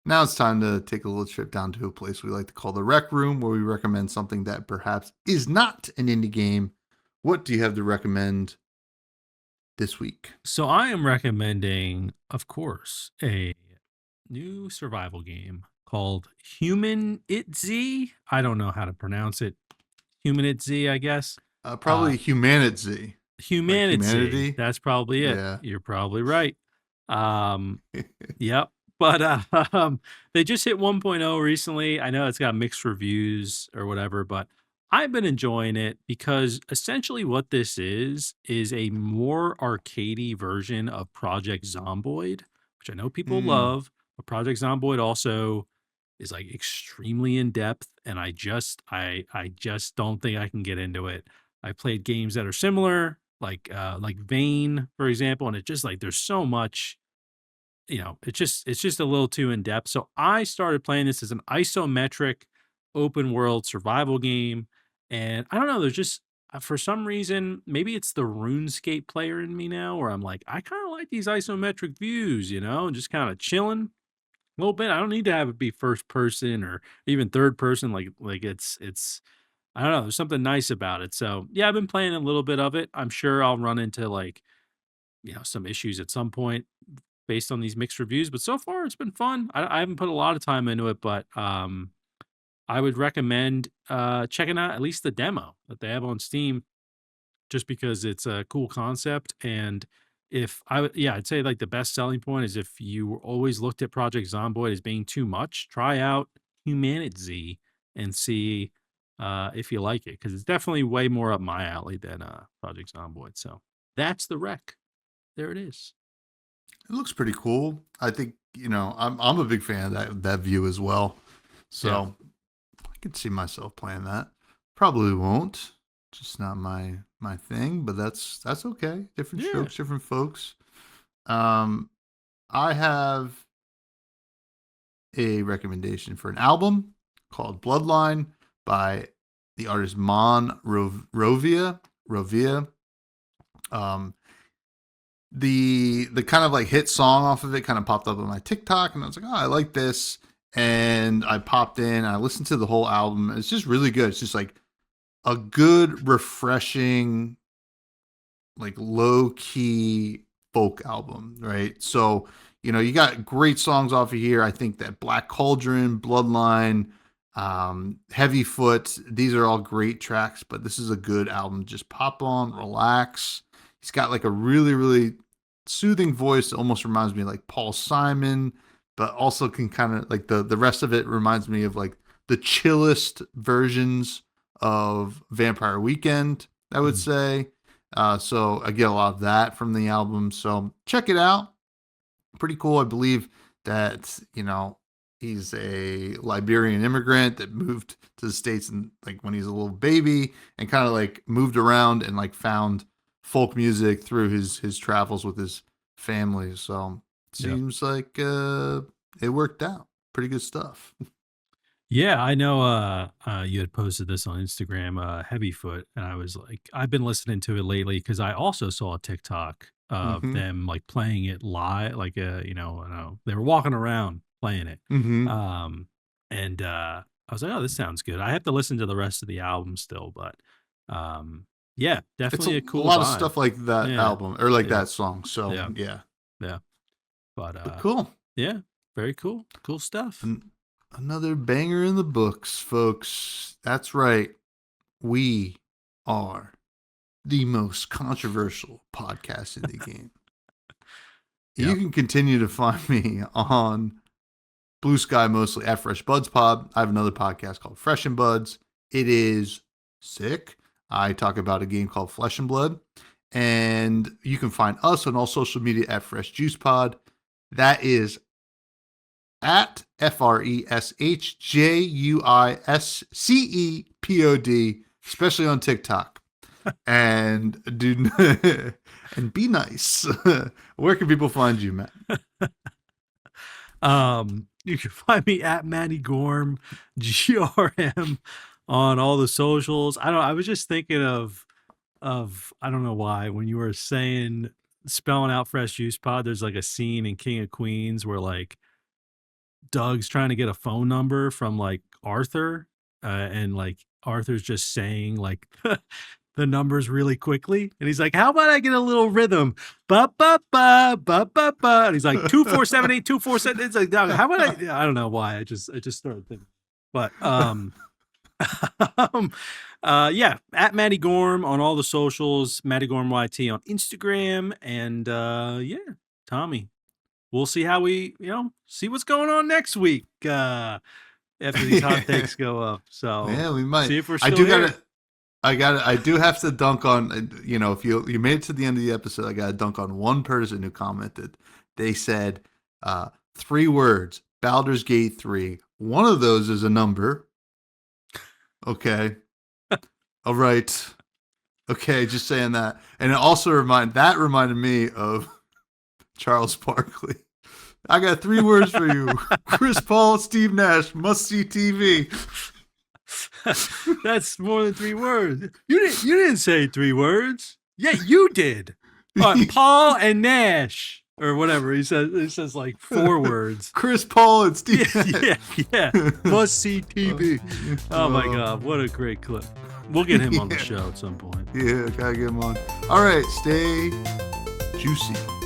A: Now it's time to take a little trip down to a place we like to call the Rec Room, where we recommend something that perhaps is not an indie game. What do you have to recommend this week?
B: So I am recommending, of course, a new survival game called Human Itzy. I don't know how to pronounce it. Human Itzy, I guess. Uh
A: Probably Humanity, like
B: Humanity.
A: humanity.
B: That's probably it.
A: Yeah.
B: You're probably right. Um yep. But they just hit 1.0 recently. I know it's got mixed reviews or whatever, but I've been enjoying it because essentially what this is a more arcadey version of Project Zomboid, which I know people
A: Mm.
B: love, but Project Zomboid also is like extremely in depth, and I just don't think I can get into it. I played games that are similar, like Vane, for example, and it just like there's so much, it's just a little too in depth. So I started playing this as an isometric open world survival game. And I don't know, there's just for some reason, maybe it's the RuneScape player in me now where I'm like, I kind of like these isometric views, and just kind of chilling a little bit. I don't need to have it be first person or even third person. Like it's I don't know, there's something nice about it. So yeah, I've been playing a little bit of it. I'm sure I'll run into like, some issues at some point based on these mixed reviews, but so far it's been fun. I haven't put a lot of time into it, but I would recommend checking out at least the demo that they have on Steam, just because it's a cool concept. And yeah, I'd say like the best selling point is if you always looked at Project Zomboid as being too much, try out Humanity and see if you like it, because it's definitely way more up my alley than Project Zomboid. So that's the rec. There it is.
A: It looks pretty cool. I think, I'm a big fan of that view as well.
B: Yeah.
A: So I could see myself playing that. Probably won't. Just not my thing, but that's okay. Different
B: Yeah.
A: strokes, different folks. Um, I have a recommendation for an album called Bloodline by the artist Rovia. Um, the kind of like hit song off of it kind of popped up on my TikTok, and I was like, oh, I like this. and I popped in. I listened to the whole album. It's just really good. It's just like a good, refreshing, like low key folk album, right? So, you got great songs off of here. I think that Black Cauldron, Bloodline, Heavy Foot, these are all great tracks, but this is a good album. Just pop on, relax. He's got like a really, really soothing voice that almost reminds me of like Paul Simon, but also can kind of like the rest of it reminds me of like the chillest versions of Vampire Weekend, I would say. So I get a lot of that from the album. So check it out. Pretty cool. I believe that, he's a Liberian immigrant that moved to the States and like when he's a little baby and kind of like moved around and like found folk music through his travels with his family. So seems like it worked out. Pretty good stuff.
B: Yeah, I know you had posted this on Instagram, Heavy Foot, and I was like, I've been listening to it lately because I also saw a TikTok of
A: Mm-hmm.
B: them like playing it live, like they were walking around playing it.
A: Mm-hmm.
B: And I was like, oh, this sounds good. I have to listen to the rest of the album still, but yeah,
A: It's
B: definitely a
A: a
B: cool
A: lot of
B: vibe.
A: stuff like that
B: Yeah,
A: album or like
B: yeah,
A: that song. So
B: yeah,
A: yeah,
B: yeah. But
A: but cool.
B: yeah, very cool. Cool stuff.
A: Another banger in the books, folks. That's right. We are the most controversial podcast in the game. You
B: Yep.
A: can continue to find me on Blue Sky mostly at Fresh Buds Pod. I have another podcast called Fresh and Buds. It is sick. I talk about a game called Flesh and Blood. And you can find us on all social media at Fresh Juice Pod. That is at FreshJuicePod, especially on TikTok. And and be nice. Where can people find you, Matt?
B: You can find me at Manny Gorm, GRM, on all the socials. I was just thinking of I don't know why when you were spelling out Fresh Juice Pod, there's like a scene in King of Queens where like Doug's trying to get a phone number from like Arthur, and like Arthur's just saying like the numbers really quickly, and he's like, "How about I get a little rhythm, ba ba ba ba ba ba?" And he's like 2478247. It's like, Doug, how about I don't know why I just started thinking, but yeah, at Matty Gorm on all the socials, Matty Gorm YT on Instagram, and yeah, Tommy, we'll see how we, see what's going on next week after these hot takes go up. So
A: yeah, we might.
B: see if we're still here.
A: I do have to dunk on, if you made it to the end of the episode, I got to dunk on one person who commented. They said 3 words, Baldur's Gate 3. One of those is a number. Okay. All right. Okay, just saying that. And it also reminded me of Charles Barkley. I got 3 words for you. Chris Paul, Steve Nash, must see TV.
B: That's more than 3 words. You didn't say 3 words. Yeah, you did. Paul and Nash or whatever. He says like 4 words.
A: Chris Paul and Steve Nash.
B: Yeah. Must see TV. Oh my God, what a great clip. We'll get him on the show at some point.
A: Yeah, gotta get him on. All right, stay juicy.